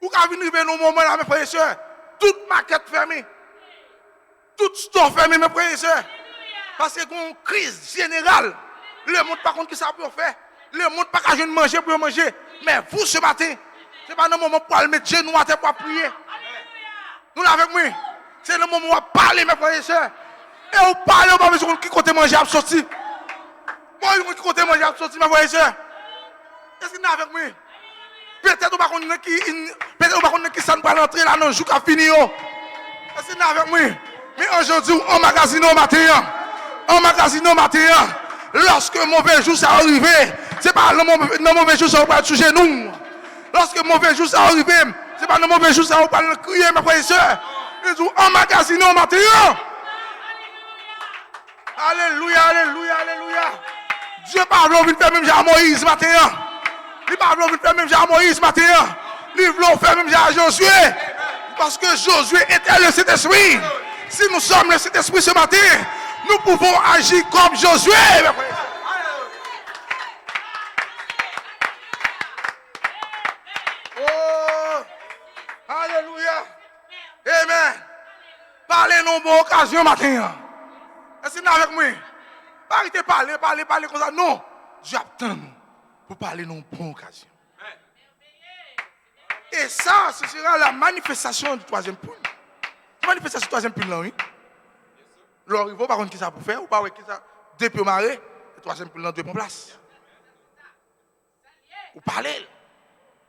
Ou quand venir dans nos moments là, mes frères et sœurs, toute maquette fermée. Toute store fermée, mes frères et sœurs. Parce qu'il y a une crise générale. Le monde par contre qui ça pour faire. Le monde pas qu'à manger pour manger. Mais vous ce matin, ce n'est pas le moment pour aller mettre genoux à terre pour prier. Nous l'avons moi. C'est le moment où on va parler, mes frères et sœurs. Et on parle, on va besoin qui côté manger à sortir. Moi, qui côté manger à sortir, mes frères et sœurs. Est-ce que nous avec moi? Peut-être on va connaître qui ça ne va rentrer là dans le jour qui a fini. Est-ce que nous avec moi? Mais aujourd'hui, on magasine au matin. On magasine au matin. Lorsque mauvais jour s'est arrivé, Ce n'est pas dans le mauvais jour ça va être sous genou. Lorsque le mauvais jour ça arrive, ce n'est pas dans le mauvais jour ça va crier, mes frères et sœurs. Ils disent emmagasiné au matin. Alléluia, alléluia, alléluia. Dieu parle de faire même à Moïse matin. Il parle de faire même à Moïse matin. Il veut faire même à Josué. Parce que Josué était le Saint-Esprit. Si nous sommes le Saint-Esprit ce matin, nous pouvons agir comme Josué. Oh, alléluia. Amen. Parlez-nous bonne occasion matin. Est-ce que vous avec moi? Pas arrêter parler comme ça. Non. J'attends pour parler d'une bonne occasion. Et ça, ce sera la manifestation du troisième point. La manifestation du troisième point, là, oui. Alors, il faut par contre qui ça pour faire, ou pas qui ça depuis marée, le troisième point, là, deux en place. Ou parler.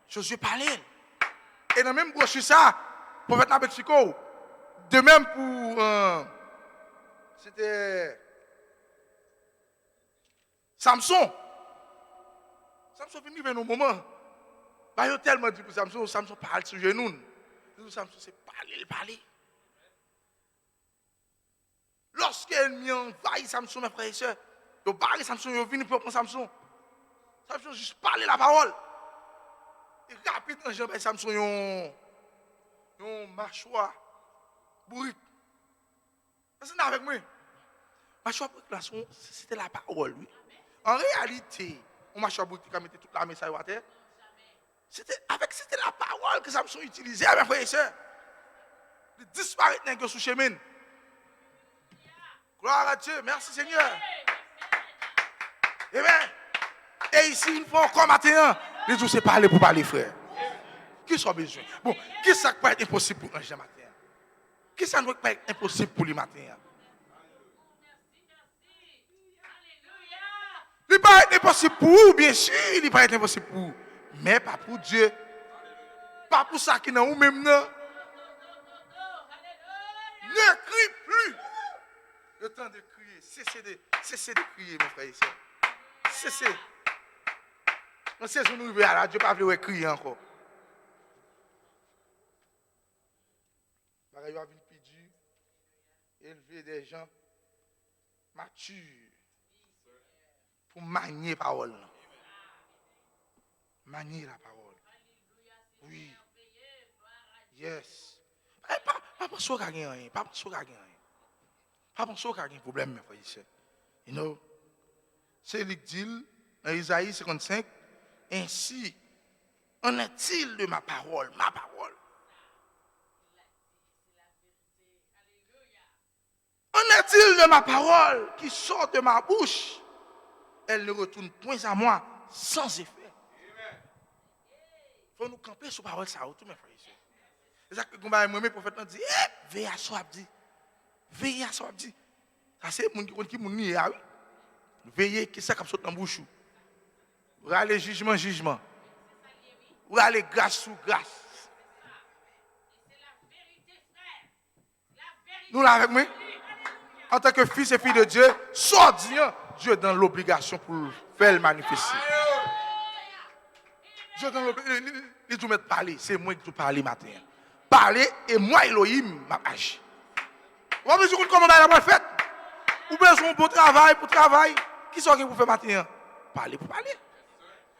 Josué parler. Et dans le même brochure, ça, prophète n'a pas de de même pour. C'était. Samson. Samson venu vers nos moments. Il a tellement dit pour Samson, Samson parle sur genou. Samson, c'est parler. Lorsqu'elle envahit Samson, mes frères et sœurs, il barre Samson, il vient pour prendre Samson. Samson juste parler la parole. Et rapidement, j'ai vu Samson, un mâchoire bourrique. C'est avec moi. Mâchoire bourrique, c'était la parole, oui. En réalité, un mâchoire bourrique qui a mis toute la messe à terre. C'était la parole que Samson utilisait, mes frères et sœurs. Il disparaît dans sous chemin. Gloire à Dieu, merci Seigneur. Amen. Et ici, une fois encore matin, les jours c'est parler pour parler, frère. Qui soit besoin? Bon, qui ça peut être impossible pour un jeune matin? Qui ça ne peut pas être impossible pour le matin? Il ne peut pas être impossible pour vous, bien sûr, il ne peut pas être impossible pour vous. Mais pas pour Dieu. Pas pour ça qui est dans vous-même. Ne crie plus. Le temps de crier. Cessez de crier, mes frères et sœurs. Cessez. On sait que nous arrivons à la Dieu, pas voulu crier encore. Il y a une pédue, élever des gens matures pour manier la parole. Manier la parole. Oui. Yes. Pas penser qu'il y a rien. Pas penser qu'il y a rien. Pas penser qu'il y a un problème, mes frères et sœurs. You know, c'est ce qu'il dit dans Isaïe 55. Ainsi, en est-il de ma parole? Ma parole. En est-il de ma parole qui sort de ma bouche? Elle ne retourne point à moi sans effet. Il faut nous camper sur la parole, ça, tout mes frères et sœurs. C'est ça que le prophète dit, veillez à soi, dit. Veillez à soi, dit. Ça, c'est le monde qui m'a dit, veillez, qui ça comme ça dans la bouche. Vous allez jugement. Vous allez grâce sous grâce. Nous là avec moi, en tant que fils et fille de Dieu, soit Dieu dans l'obligation pour faire le manifester. Dieu dans l'obligation, il doit mettre parler. C'est moi qui dois parler matin. Parler et moi, Elohim, m'a agi. Vous avez besoin de comment on a fait? Vous avez besoin de bon travail pour travail. Qui sont-ce que vous faites matin? Parler pour parler.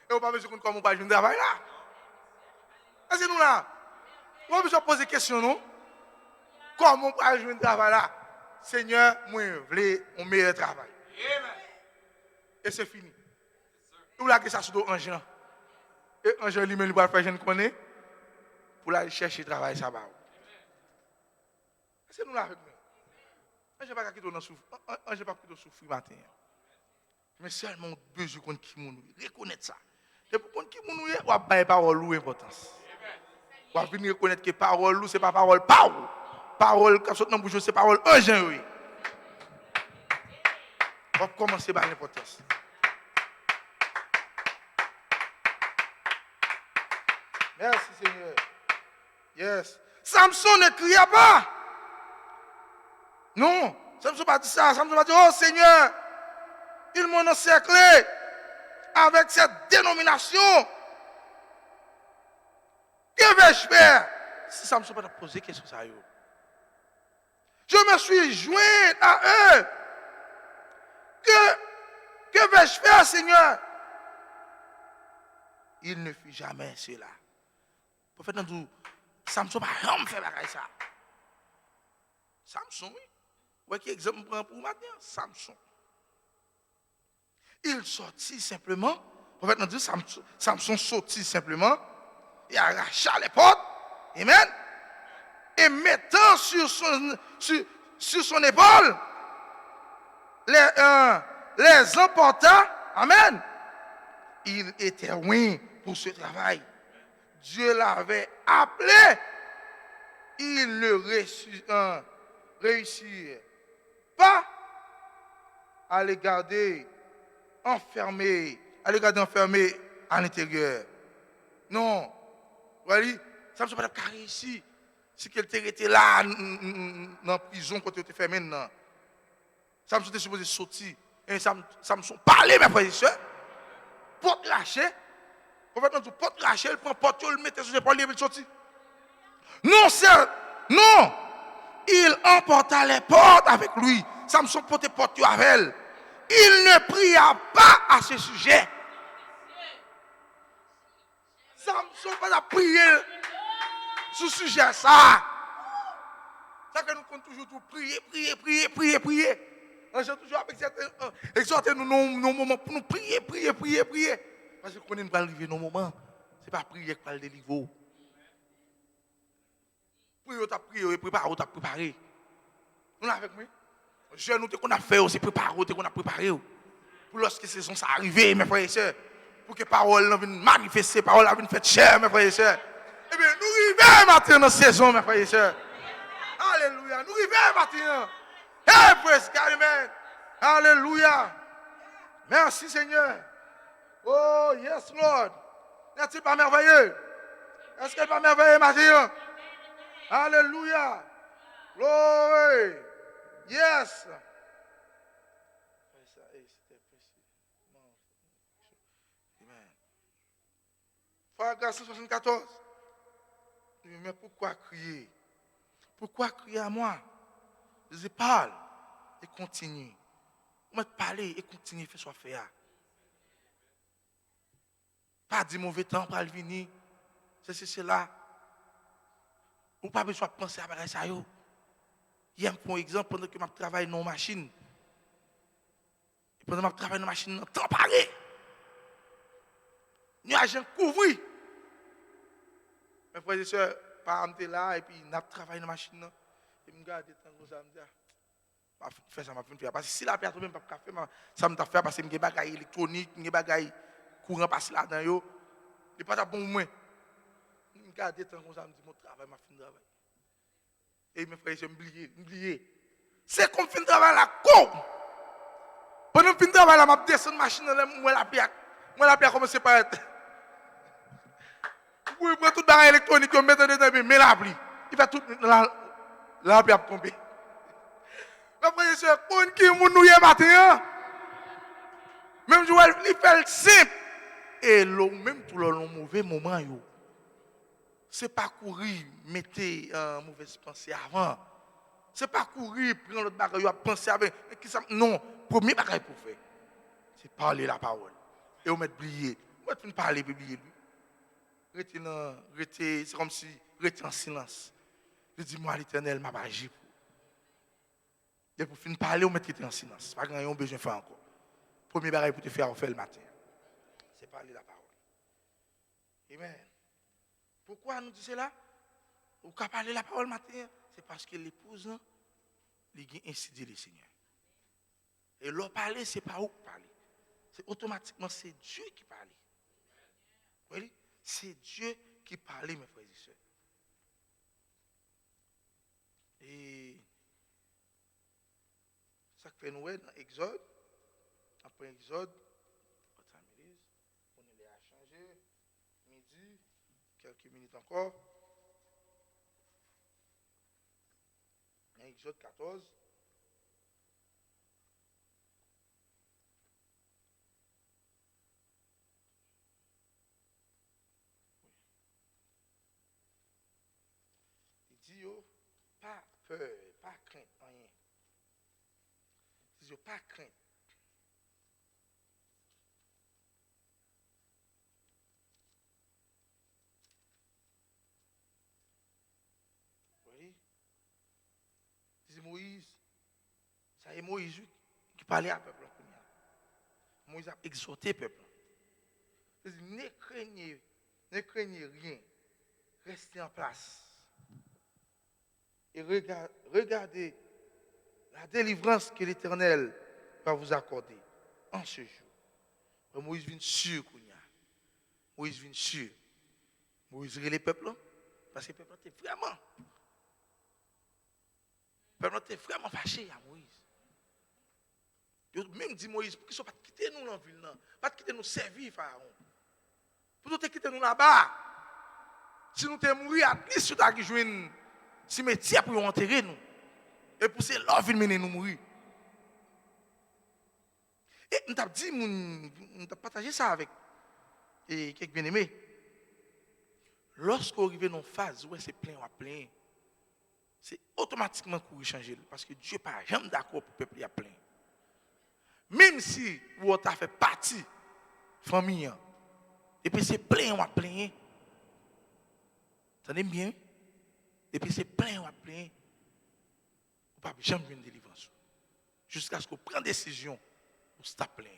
Et vous n'avez pas besoin de comment on va jouer un travail là. Est-ce que nous là? Vous avez besoin de poser des questions, non? Comment on va jouer un travail là? Seigneur, moi, je veux un meilleur travail. Et c'est fini. Vous l'avez ça sur l'ange. Et l'ange lui-même, il va faire, je ne connais, pour aller chercher le travail, ça va. Est-ce que nous là avec nous? Je ne vais pas quitter souffrir matin. Mais seulement besoin de qui nous reconnaître ça. Et pour qu'on qui nous on va pas parole ou importance. On va venir reconnaître que parole c'est pas parole parole. Parole comme ça dans bouche c'est parole ange oui. On va commencer par l'importance. Merci Seigneur. Yes. Samson ne cria pas. Non, Samson n'a pas dit ça. Samson n'a pas dit, oh Seigneur, ils m'ont encerclé. avec cette dénomination. Que vais-je faire si ça me pas poser question ça yo? Je me suis joint à eux. Que vais-je faire, Seigneur? Il ne fit jamais cela. Le prophète dit, Samson pas rien faire bagaille ça. Samson, oui. Ouais, quel exemple prend pour maintenant? Samson. Il sortit simplement. Le prophète nous dit, Samson sortit simplement. Il arracha les portes. Amen. Et mettant sur son épaule, les emporta. Amen. Il était loin pour ce travail. Dieu l'avait appelé. Il ne réussit pas à les garder enfermés, à l'intérieur. Non. Voilà, ça ne peut pas carré ici. Si quelqu'un était là, dans la prison, quand il était fermé, non. Ça me était supposé sortir. Et ça me sont parlé, mes frères et sœurs. Porte lâchée. En fait, notre porte lâchée, il prend porte, il le met sur ses épaules, il sortit. Non, c'est. Non. Il emporta les portes avec lui. Samson portait porte avec elle. Il ne pria pas à ce sujet. Samson pas prier sur ce sujet ça. Ça que nous comptons toujours tout prier. J'ai toujours avec certains exhorter nous nos moments pour nous prier. Parce que quand on va arriver nos moments, c'est pas prier qui va le délivrer. Prier, tu préparé. Nous avec moi. Je nous qu'on a fait, c'est préparé, qu'on a préparé. Pour lorsque ces saison ça arrive, mes frères et sœurs, pour que parole vienne manifester, parole vienne faire chair, mes frères et sœurs. Eh bien, nous arrivons maintenant dans la saison, mes frères et sœurs. Alléluia. Nous arrivons maintenant. Hey, praise God, amen. Alléluia. Merci, Seigneur. Oh, yes, Lord. N'est-il pas merveilleux? Est-ce qu'elle n'est pas merveilleuse, maintenant? Alléluia. Glory. Yes. Paragraphe 174. Mais pourquoi crier? Pourquoi crier à moi? Je parle et continue. On va parler et continue, fais ce faire. Pas de mauvais temps pour le venir. C'est là. Ou pas besoin de penser à ça. Hier, pour exemple, pendant que je travaille dans une machine, pendant que je travaille dans une machine, temps pareil. Nuage couvri. Mes frères et sœurs, par exemple, là, et puis je travaille dans la machine, et je me garde temps comme ça, je me dis, je fais ça, je vais faire. Parce que si la personne ne peut pas faire, ça me fait parce que je suis des bagailles électroniques, des bagailles courant passer là-dedans, il n'est pas bon pour moi. Je me garde temps comme ça, je me dis, mon travail, ma fin de travail. Et mes frères et sœurs, m'oublier. C'est comme fin de travail là, quoi? Pendant fin de travail là, je descends de la machine, moi la pierre commence à paraître. Vous prenez tout le bagage électronique, vous mettez dedans, mais la pluie. Il fait tout la pluie à tomber. Mes frères et sœurs, on qui est nous hier matin, même si il fait le simple. Et même tout le mauvais moment, c'est pas courir, mettre une mauvaise pensée avant. C'est pas courir, prendre l'autre bagage, penser avec. Non, premier bagage pour faire, c'est parler la parole. Et on met oublier. On met parler, oublier lui. C'est comme si rester en silence. Je dis, moi, l'Éternel m'a agi pour. Et pour finir parler, on met en silence. Pas grand-chose besoin de faire encore. Premier bagage pour te faire, on fait le matin. C'est parler la parole. Amen. Pourquoi nous disons cela? Ou qu'à parler la parole matin? C'est parce que l'épouse, il a insidé le Seigneur. Et l'on parler, ce n'est pas où parler. C'est automatiquement, c'est Dieu qui parle. Vous voyez? C'est Dieu qui parle, mes frères et sœurs. Et ça fait nous dans Exode. Après Exode, on est à changer. Midi, quelques minutes encore. Exode 14. Ils n'ont pas crainte. Oui. C'est Moïse. Ça y est Moïse qui parlait à peuple. Moïse a exhorté le peuple. Il dit, ne craignez rien. Restez en place. Et regardez la délivrance que l'Éternel va vous accorder en ce jour. Moïse vient sûr. Moïse vient sûr. Moïse relève le peuple. Parce que le peuple était vraiment fâché à Moïse. Même dit Moïse, pour qu'ils ne soient pas quitter nous dans la ville, pas quitter nous servir, Pharaon. Pour nous quitter nous là-bas. Si nous sommes morts, à least nous avons joué un cimetière pour nous enterrer nous. Et pour ces là, mener nous mourir. Et nous avons dit, nous avons partagé ça avec quelques bien-aimés. Lorsqu'on arrive dans une phase où c'est plein ou plein, c'est automatiquement qu'on va changer. Parce que Dieu n'est pas jamais d'accord pour le peuple à plein. Même si vous avez fait partie de la famille, et puis c'est plein ou plein, entendez bien? Et puis c'est plein ou plein, vous ne pouvez jamais une délivrance. Jusqu'à ce qu'on prenne une décision pour se plein.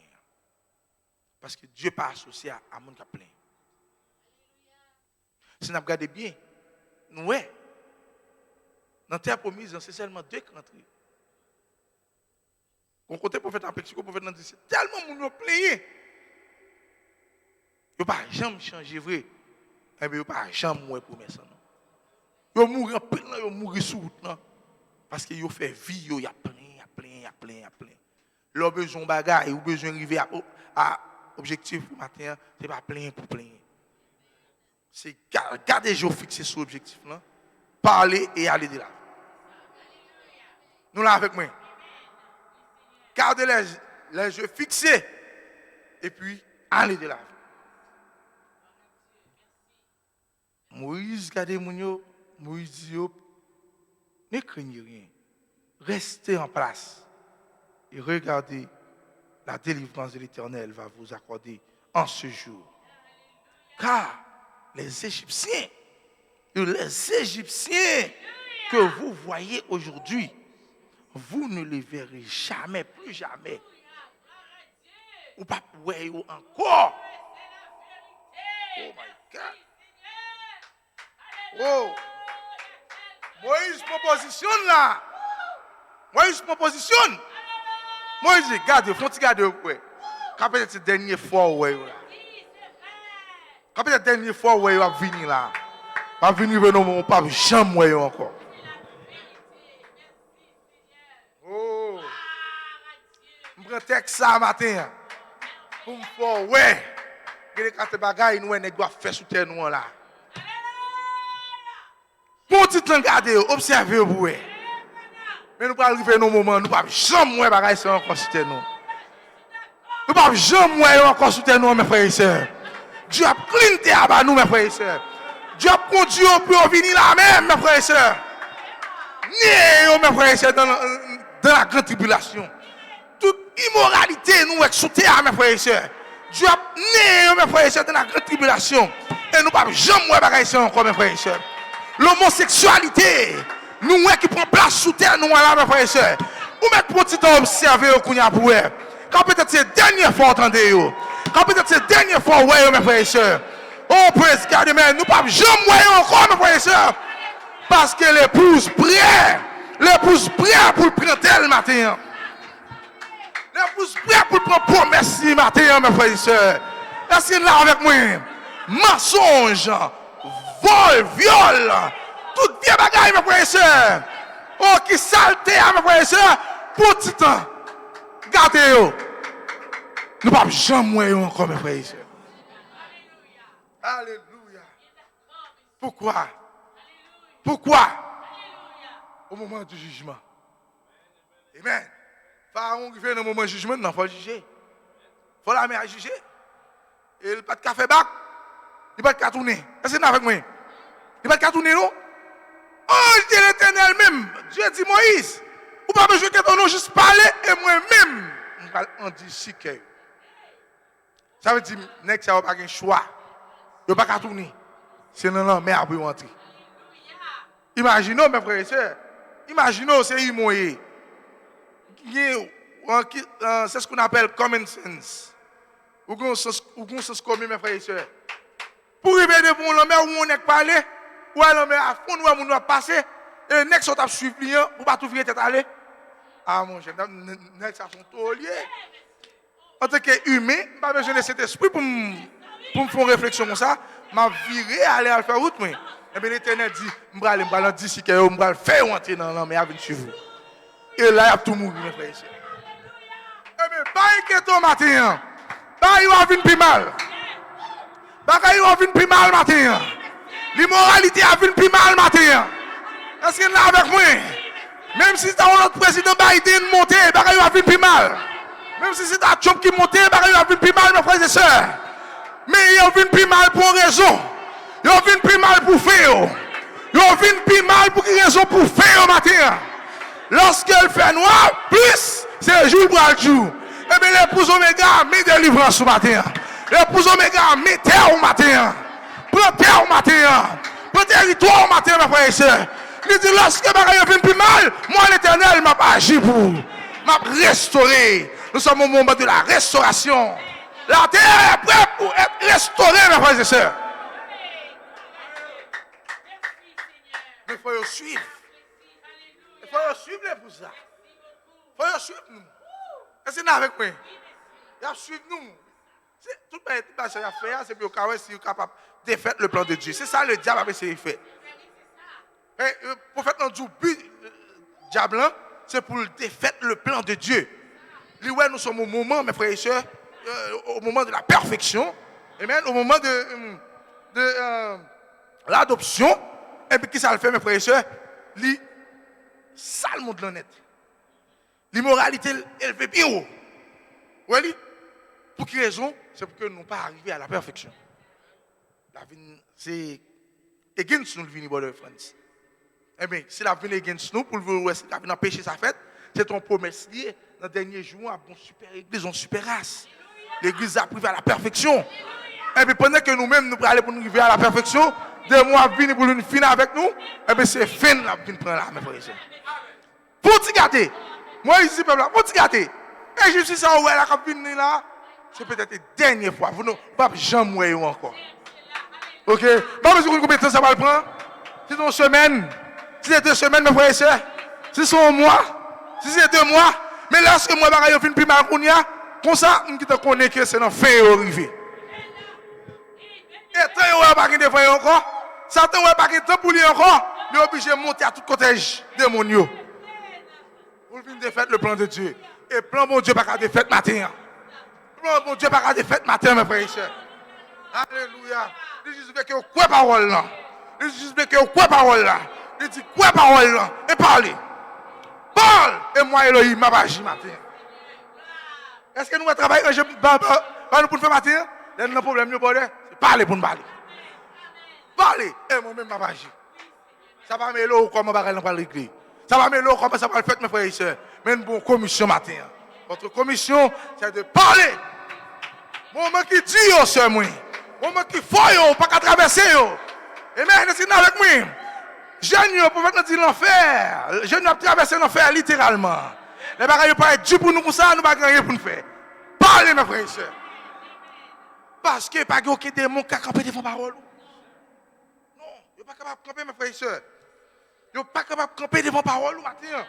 Parce que Dieu n'est pas associé à mon qui plein. Si nous regardons bien, nous, dans la terre promise, c'est seulement 2 qui rentrent. Quand côté prophète en Mexique, le prophète a dit, c'est tellement moun yo plaigné. Yo pas jamais changer vrai. Et bien yo pas jamais mourir promesse non. Yo mourir en plein, yo mourir sous route non. Parce que yo fait vie yo y a plein. Leur besoin bagaille ou besoin arriver à objectif pour matin, c'est pas plein pour plein. C'est garder jour fixé sur objectif là. Parler et aller de là. Nous là avec moi. Gardez les yeux fixés et puis allez de là. Moïse, regardez Moïse dit, ne craignez rien. Restez en place et regardez la délivrance de l'Éternel va vous accorder en ce jour. Car les Égyptiens que vous voyez aujourd'hui, vous ne les verrez jamais, plus jamais. Ou pas voir encore. Oh my God. Oh. Moïse propositionne là. Moïse, garde, faut-il garder ouais. Quand peut-être la dernière fois ouais. Quand peut-être la dernière fois ouais va venir là. Va venir vers nous pas jamais ouais encore. Oh. Je prends texte ça matin. Pour me faire ouais. Les quatre bagailles nous ne doit faire sous terre nous là. Pour petit temps garder, observer vous ouais. Mais nous pas arriver dans moment, nous pas jamais ouais bagaille ça encore sous terre nous. Nous pas jamais ouais encore sous terre nous mes frères et sœurs. Dieu a clean terre à nous mes frères et sœurs. Dieu a conduit pour venir là même mes frères et sœurs. Né mes frères et sœurs dans la grande tribulation. Toute immoralité nous est sous terre mes frères et sœurs. Dieu a né mes frères et sœurs dans la grande tribulation et nous pas jamais ouais bagaille ça encore mes frères et sœurs. L'homosexualité nous qui prend place sous terre nous là mes frères et sœurs. Ou mettre pour petit temps observer au kounya pour quand peut-être c'est dernière fois entendez yo. Quand peut-être c'est dernière fois ouais mes frères et sœurs. Oh praise God mais nous pas jamais ouais encore mes frères et sœurs. Parce que l'épouse prête pour prendre tel matin. L'épouse prête pour prendre promesse matin mes frères et sœurs. Est-ce que là avec moi mensonge, vol, viol, toute vieille bagaille mes frères et sœurs. Oh qui saleté mes frères et sœurs pour petit temps. Gardez-vous. Nous ne pouvons jamais encore, mes frères et sœurs. Alléluia. Pourquoi? Au moment du jugement. Amen. Pharaon qui fait dans le moment du jugement, il faut juger. Il faut la mettre à juger. Et il n'y a pas de café bac. Il n'y a pas de cartonner. Est-ce que vous avec moi? Il n'y a pas de cartonner, non? Oh, je dis l'Éternel même. Dieu dit Moïse. Ou pas besoin que ton nom juste parler et moi-même, on dit si que. Ça veut dire, que ça n'a pas de choix. Il n'y a pas qu'à tourner. C'est dans la mer pour entrer. Imaginez, mes frères et sœurs. Imaginez, c'est immoyen. C'est ce qu'on appelle common sense. Ou un sens commun, mes frères et sœurs. Pour arriver devant la mer où on est parlé, ou à la mer à fond, où on doit passer, et les sont à suivre, pour ne pas tout virer tête aller. Ah mon cher, les ça sont tauliers. En tant qu'humain, je n'ai pas besoin de cet esprit pour me faire une réflexion comme ça. Je vais virer aller à faire route. Et bien l'Éternel dit, je vais aller d'ici, je vais faire entrer dans la mer avec vous. Et là, il y a tout le monde, mes frères et sœurs. Eh bien, pas inquiétant matin. Pas il va venir plus mal. Pas il va venir plus mal matin. L'immoralité a venir plus mal matin. Est-ce qu'il est là avec moi? Même si c'est notre président Biden monté, pas il va venir plus mal. Même si c'est Trump qui monte, il va venir plus mal, mes frères et sœurs. Mais il va venir plus mal pour une raison. Il va venir plus mal pour faire. Il va venir plus mal pour une raison pour faire au matin. Lorsqu'elle fait noir, plus c'est jour pour le jour. Eh bien, l'épouse Oméga met délivrance ce matin. L'épouse Oméga met terre au matin. Prends terre au matin. Prends territoire au matin, mes frères et sœurs. Il dit, lorsque je viens plus mal, moi l'Éternel m'a agi pour. M'a restauré. Nous sommes au moment de la restauration. La terre est prête pour être restaurée, mes frères et sœurs. Mais il faut suivre. Il faut suivre l'épouse là. Il faut suivre nous. Est-ce que vous avec moi? Il faut suivre nous. Tout le monde qu'il a fait, c'est pour qu'il soit capable de faire le plan de Dieu. C'est ça le diable a essayé de faire. Le prophète n'a dit, le diable, c'est pour défaire le plan de Dieu. Nous sommes au moment, mes frères et sœurs, au moment de la perfection, et même au moment de l'adoption, et puis qui ça le fait, mes frères et sœurs? Ça le monde l'honnête. L'immoralité, elle fait pire. Oui, pour quelle raison? C'est pour que nous ne pas arriver à la perfection. La vie, c'est against nous, le vini, brother friends. Eh bien, si la vie est against nous, pour le voir, si la vie n'a péché sa fête, c'est ton promesse liée. Dans le dernier jour, une super église, une super race. L'église a privé à la perfection. Et puis pendant que nous-mêmes, nous allons pour nous arriver à la perfection, deux mois venir pour nous finir avec nous, et bien c'est fin la vie prendre là, mes frères et sœurs. Pour te gâter, moi ici, peuple, pour te gâter. Et je suis ça, ouais, la cabine là, c'est peut-être la dernière fois. Vous ne pouvez jamais mourir encore. Ok? Pas besoin de combien de temps ça va le prendre? C'est une semaine. Si c'est 2 semaines, mes frères et sœurs. Si c'est un mois. Si c'est 2 mois. Mais lorsque moi, je vais plus mal, comme ça, je te connais que c'est dans fin arrivé. Et tant que vous pas de fois encore, Satan n'a pas de temps pour lui encore, il est obligé de monter à tout côté démoniaux. Pour venir défaire le plan de Dieu. Et plan mon Dieu, pas de défaite matin. Plan mon Dieu, pas de défaite matin, mes frères et sœurs. Alléluia. Il dit que quoi parole là. Il dit que quoi parole là. Il dit quoi parole là. Et parlez. Parle. Et moi, Elohim, m'a pas agi matin. Est-ce que nous travaillons nous pour faire matin? Le problème, c'est parler pour nous parler. Parler. Et moi-même, m'a pas agi. Ça va me l'eau comme on va aller dans l'église. Ça va me l'eau comme ça va le faire, mes frères et sœurs. Mais une bonne commission matin. Votre commission, c'est de parler. Moment qui dit, oh, sœur, moi. Moment qui faut, pas qu'à traverser. Et maintenant, c'est avec moi. Jeune, pour faire l'enfer. Jeune, a traversé l'enfer littéralement. Les bagages ne pas être Dieu pour nous comme ça, nous ne pouvons rien pour nous faire. Parlez, mes frères et sœurs. Parce que il n'y a pas de démon qui a campé devant la parole. Non, il n'y a pas capable de camper, mes frères et sœurs. Il n'y a pas capable de camper devant la parole matin.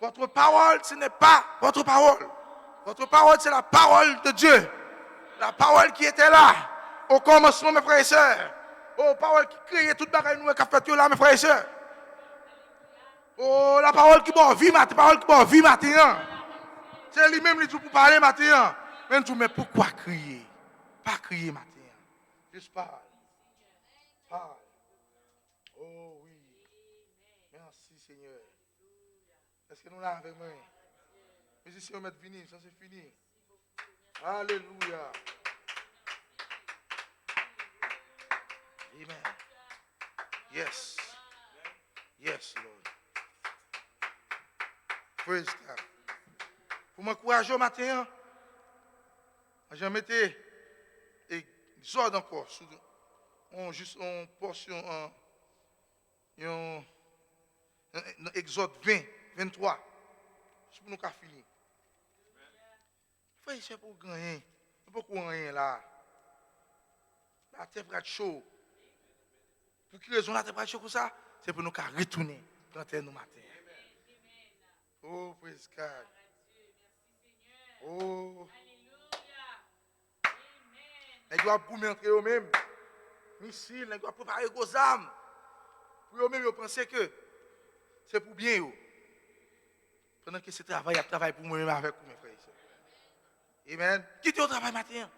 Votre parole, ce n'est pas votre parole. Votre parole, c'est la parole de Dieu. La parole qui était là, au commencement, mes frères et sœurs. Oh, parole qui créait toute bagaille nous qui a fait là, mes frères et sœurs. Oh, la parole qui va vivre matin, parole qui va vivre matin. C'est lui-même qui dit pour parler matin. Mais pourquoi crier? Pas crier matin. Juste parle. Parle. Oh oui. Merci Seigneur. Est-ce que nous l'avons avec moi? Mais si on met fini, ça c'est fini. Alléluia. Amen. Yes. Yes, Lord. Praise God. Pour m'encourager au matin, j'ai mis Exode encore. Juste en portion, Exode 20, 23. C'est pour nous qu'à finir. Frère, c'est pour gagner. C'est pour qu'on gagne là. La terre va être chaud. Pour quelle raison la terre va être chaud comme ça? C'est pour nous qu'à retourner dans la terre nous matin. Oh, praise God. Oh. Nous doit boumer entre eux-mêmes. Missile, nous doit préparer vos âmes. Pour eux-mêmes, penser que c'est pour bien. Yo. Pendant que ce travail, il y a travail pour moi-même avec vous, mes frères et sœurs. Amen. Quittez au travail matin.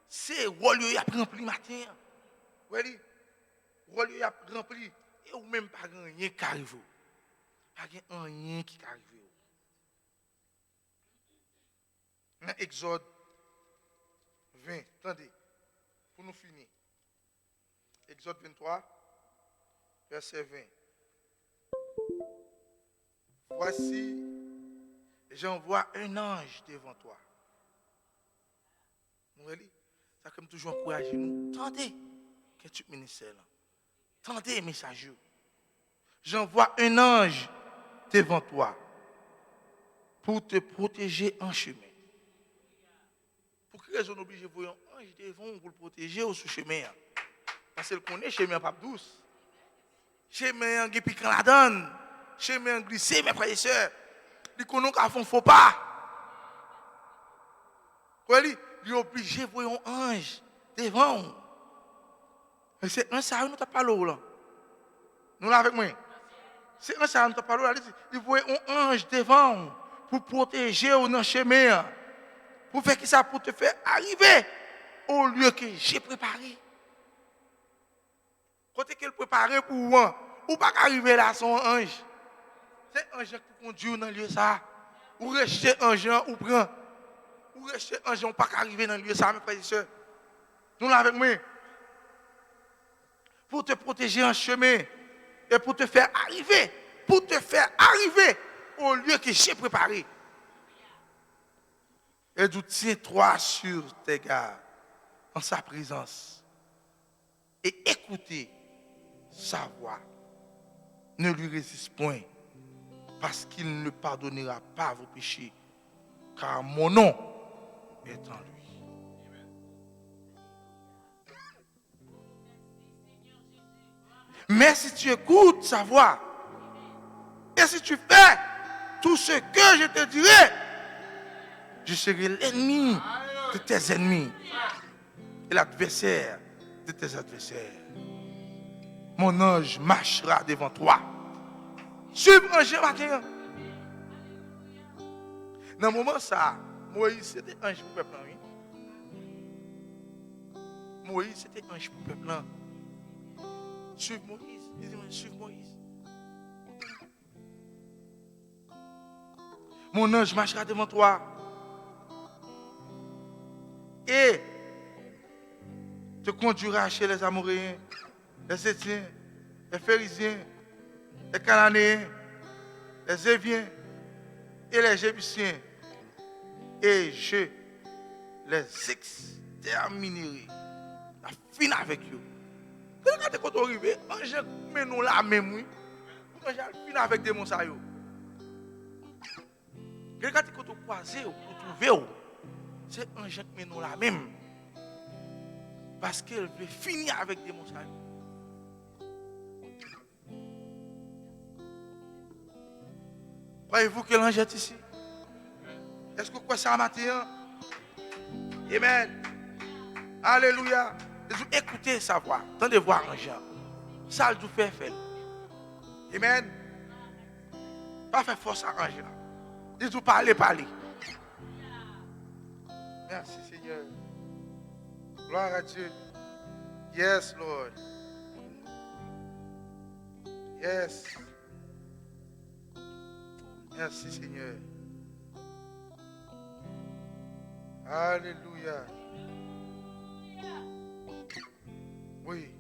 C'est le rôle qui a rempli matin. Vous voyez? Le rôle qui a rempli. Et ou même pas rien qui arrive. Pas rien qui arrive. Dans Exode 20, attendez, pour nous finir. Exode 23, verset 20. Voici, j'envoie un ange devant toi. Vous voyez? Ça comme toujours encourager nous. Tendez, que tu ministères là. Tendez, messager. J'envoie un ange devant toi pour te protéger en chemin. Pour quelle raison on oblige de voir un ange devant pour le protéger au sous-chemin? Parce qu'il connaît chemin pas douce. Chemin qui piquant la donne. Chemin glissé, mes frères et sœurs. Il connaît qu'à fond faux pas. Il est obligé de voir un ange devant. C'est un ça, nous t'a parlé là. Nous là avec moi. C'est un ça, nous t'a parlé là. Il voit un ange devant pour protéger au dans chemin. Pour faire ça, pour te faire arriver au lieu que j'ai préparé. Quand tu es préparé pour moi, ou pas arriver là son ange. C'est un ange qui conduit dans le lieu ça. Ou rester ange ou prend. Ou rester ange ou pas arriver dans le lieu ça, mes frères et sœurs. Nous là avec moi. Pour te protéger en chemin et pour te faire arriver. Pour te faire arriver au lieu que j'ai préparé. Et tu tiens-toi sur tes gardes en sa présence. Et écoutez sa voix. Ne lui résiste point. Parce qu'il ne pardonnera pas vos péchés. Car mon nom est en lui. Mais si tu écoutes sa voix, et si tu fais tout ce que je te dirai, je serai l'ennemi de tes ennemis et l'adversaire de tes adversaires. Mon ange marchera devant toi. Suive ange matin. Dans le moment ça, Moïse c'était ange pour le peuple. Moïse c'était ange pour le peuple. Suive Moïse. Il dit, suive Moïse. Mon ange marchera devant toi. Et te conduira chez les Amoréens, les Étiens, les Pharisiens, les Cananéens, les Éviens et les Jébusiens. Et je les exterminerai. La fin avec eux. Quand on arrive, ange met nous là même, oui. Quand on fin avec des monstres. Quand on croise, on trouve, c'est ange qui met nous là même. Parce qu'elle veut finir avec des monstres. Croyez-vous que l'ange est ici? Est-ce que vous croyez ça matin? Amen. Alléluia. Écoutez sa voix. Tendez voir l'ange. Ça le fait faire. Amen. Pas faire force à l'ange. Dites-vous parler. Merci Seigneur. Gloire à Dieu. Yes, Lord. Yes. Merci Seigneur. Alléluia. Oui.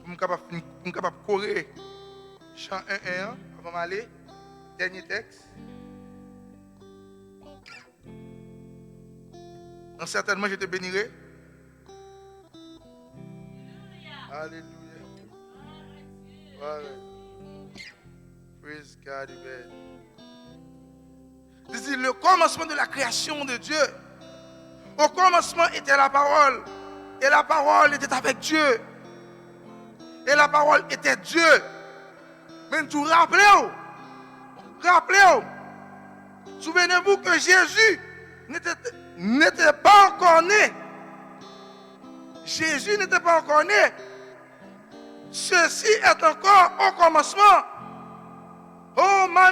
Pour me capable courir chant 1-1 avant d'aller. Dernier texte. Non, certainement, je te bénirai. Alléluia. Voilà. Praise God, amen. C'est le commencement de la création de Dieu. Au commencement était la parole. Et la parole était avec Dieu. Et la parole était Dieu. Mais tout rappelez-vous. Souvenez-vous que Jésus n'était pas encore né. Jésus n'était pas encore né. Ceci est encore au commencement. Oh my.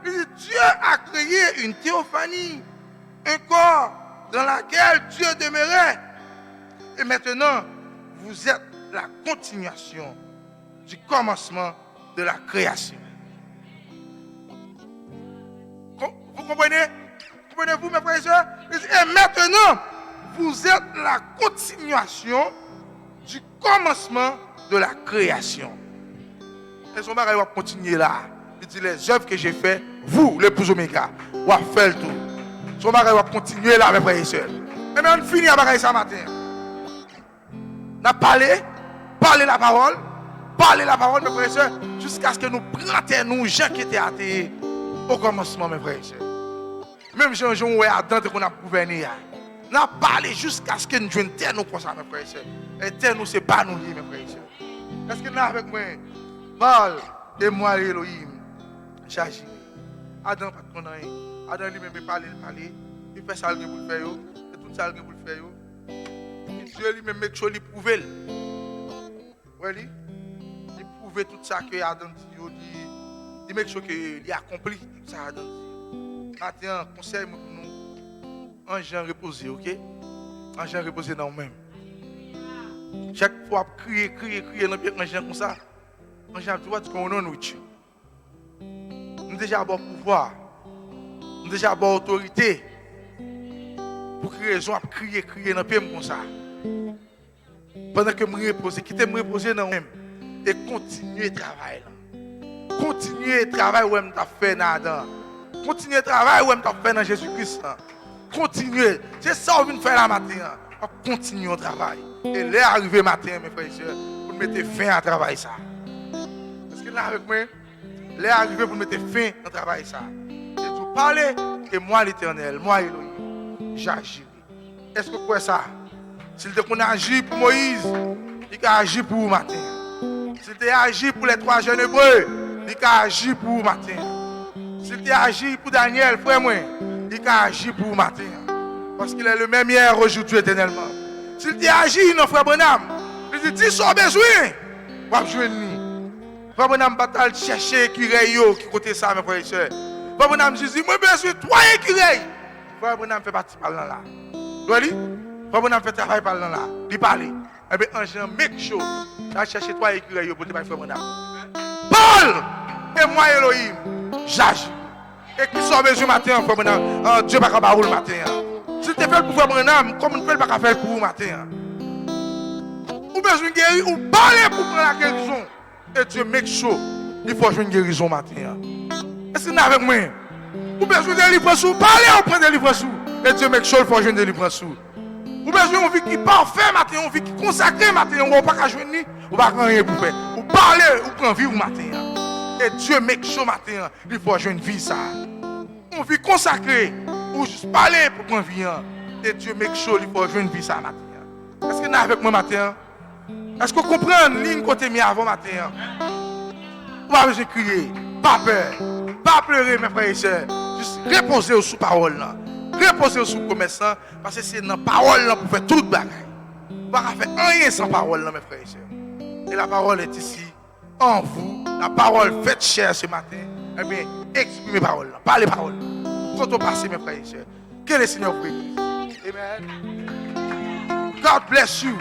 Dieu a créé une théophanie, un corps dans lequel Dieu demeurait. Et maintenant, vous êtes la continuation du commencement de la création. Vous comprenez? Comprenez-vous, mes frères et sœurs? Et maintenant, vous êtes la continuation du commencement de la création. Et son mari va continuer là. Il dit les œuvres que j'ai faites, vous, l'épouse Omega, vous avez fait le tout. Son mari va continuer là, mes frères et sœurs. Et bien, on finit à bagaille ça matin. On a parlé la parole, mes frères et sœurs, jusqu'à ce que nous prenions nous, gens qui étaient athées, au commencement, mes frères et sœurs. Même Jean-Jean ou Adam qu'on a gouverné. On a parlé jusqu'à ce que nous jouions terre nous comme ça, mes frères et sœurs. Et terre nous, c'est pas nous, mes frères et sœurs. Est-ce que nous avec moi? Mal et moi, Elohim, j'agis. Adam, pas de conneries. Adam lui-même, il parle. Il fait ça, il pour le faire. Et tout ça, il pour le faire. Et Dieu lui-même, make sure il prouve. Il prouve tout ça que Adam dit. Il make sure qu'il a accompli tout ça, Adam dit. Maintenant, conseil pour nous. Un gens reposé, ok? Un gens reposé dans nous-mêmes. Chaque fois, crier dans le gens comme ça. Un gens doit dire qu'on a nous. Nous déjà bon pouvoir. Nous déjà bonne autorité. Pour quelle raison à crier dans le pied comme ça? Pendant que je me repose, quittez me reposer dans moi-même. Et continuer le travail. Continuer le travail où je fait dans Adam. Continuer le travail où je fait dans Jésus-Christ. Continuer. C'est ça que je faire la matin. Continuer le travail. Et là, arrivé matin, mes frères et sœurs, pour mettre fin à travail ça. Parce que là, avec moi, là, arrivé pour mettre fin à travail ça. Et vous parlez, et moi, l'Éternel, moi, Elohim, j'agis. Est-ce que vous croyez ça? S'il te qu'on agit pour Moïse, il a agi pour vous matin. S'il te agi pour les 3 jeunes hébreux, il a agi pour vous matin. S'il te agi pour Daniel, frère moi, il a agi pour vous matin. Parce qu'il est le même hier, aujourd'hui, éternellement. S'il te agi, non, frère Branham, il dit, si vous avez besoin, vous avez besoin de nous. Frère Branham, bataille chercher qui qui côté ça, mes frères et sœurs. Frère Branham, je dis, moi, besoin de 3 écureuils. Frère Branham fait partie par là. Vous voyez? Frère Branham fait travail par là. Il parle. Eh bien, un gens, make sure, va chercher 3 écureuils pour te faire Frère Branham. Paul, et moi, Elohim, j'agis. Et qui sont besoin matin, Frère Branham, Dieu va pas le matin. Si tu fais pour Frère Branham, comme on ne peut pas faire pour vous matin. Ou besoin de guérir, ou parler pour prendre la guérison. Et Dieu make sure, il faut jouer une guérison matin. Est-ce que vous avec moi? Ou besoin de délivrance, ou parler ou prendre des délivrance. Et Dieu make sure, il faut jouer une délivrance. Ou besoin de vie qui est parfait matin, une vie qui est consacrée matin, on ne va pas jouer ni, on ne va pas rien pour faire. Ou parler, ou prendre vie matin. Et Dieu make sure matin, il faut jouer une vie ça. Une vie consacrée, ou juste parler pour prendre vie. Et Dieu make sure, il faut jouer une vie ça matin. Est-ce que vous avec moi matin? Est-ce que vous comprenez ligne côté mi avant matin? Vous avez besoin de crier, pas peur, pas pleurer mes frères et sœurs. Juste reposer sous parole là. Reposer sous commerçant parce que c'est dans la parole là pour faire tout le bagage. Vous ne pouvez pas faire rien sans parole là mes frères et sœurs. Et la parole est ici en vous. La parole faite chair ce matin. Eh bien, exprimez parole là. Parlez parole. Quand on passe mes frères et sœurs. Que le Seigneur vous bénisse. Amen. God bless you.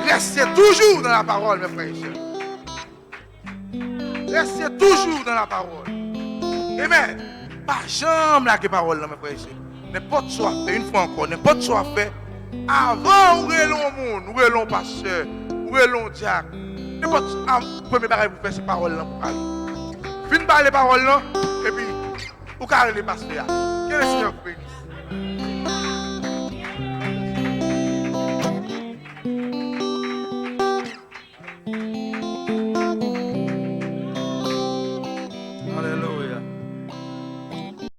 Restez toujours dans la parole, mes frères et sœurs. Restez toujours dans la parole. Amen. Pas jamais la parole, mes frères et sœurs. N'importe quoi fait, une fois encore, n'importe quoi fait, avant, où est l'on monde, où est l'on pasteur, où est l'on diacre. N'importe quoi, premier bagage pour faire ces paroles-là pour parler. Fin par les paroles-là, et Ou carré les pasteurs. Que le Seigneur vous bénisse.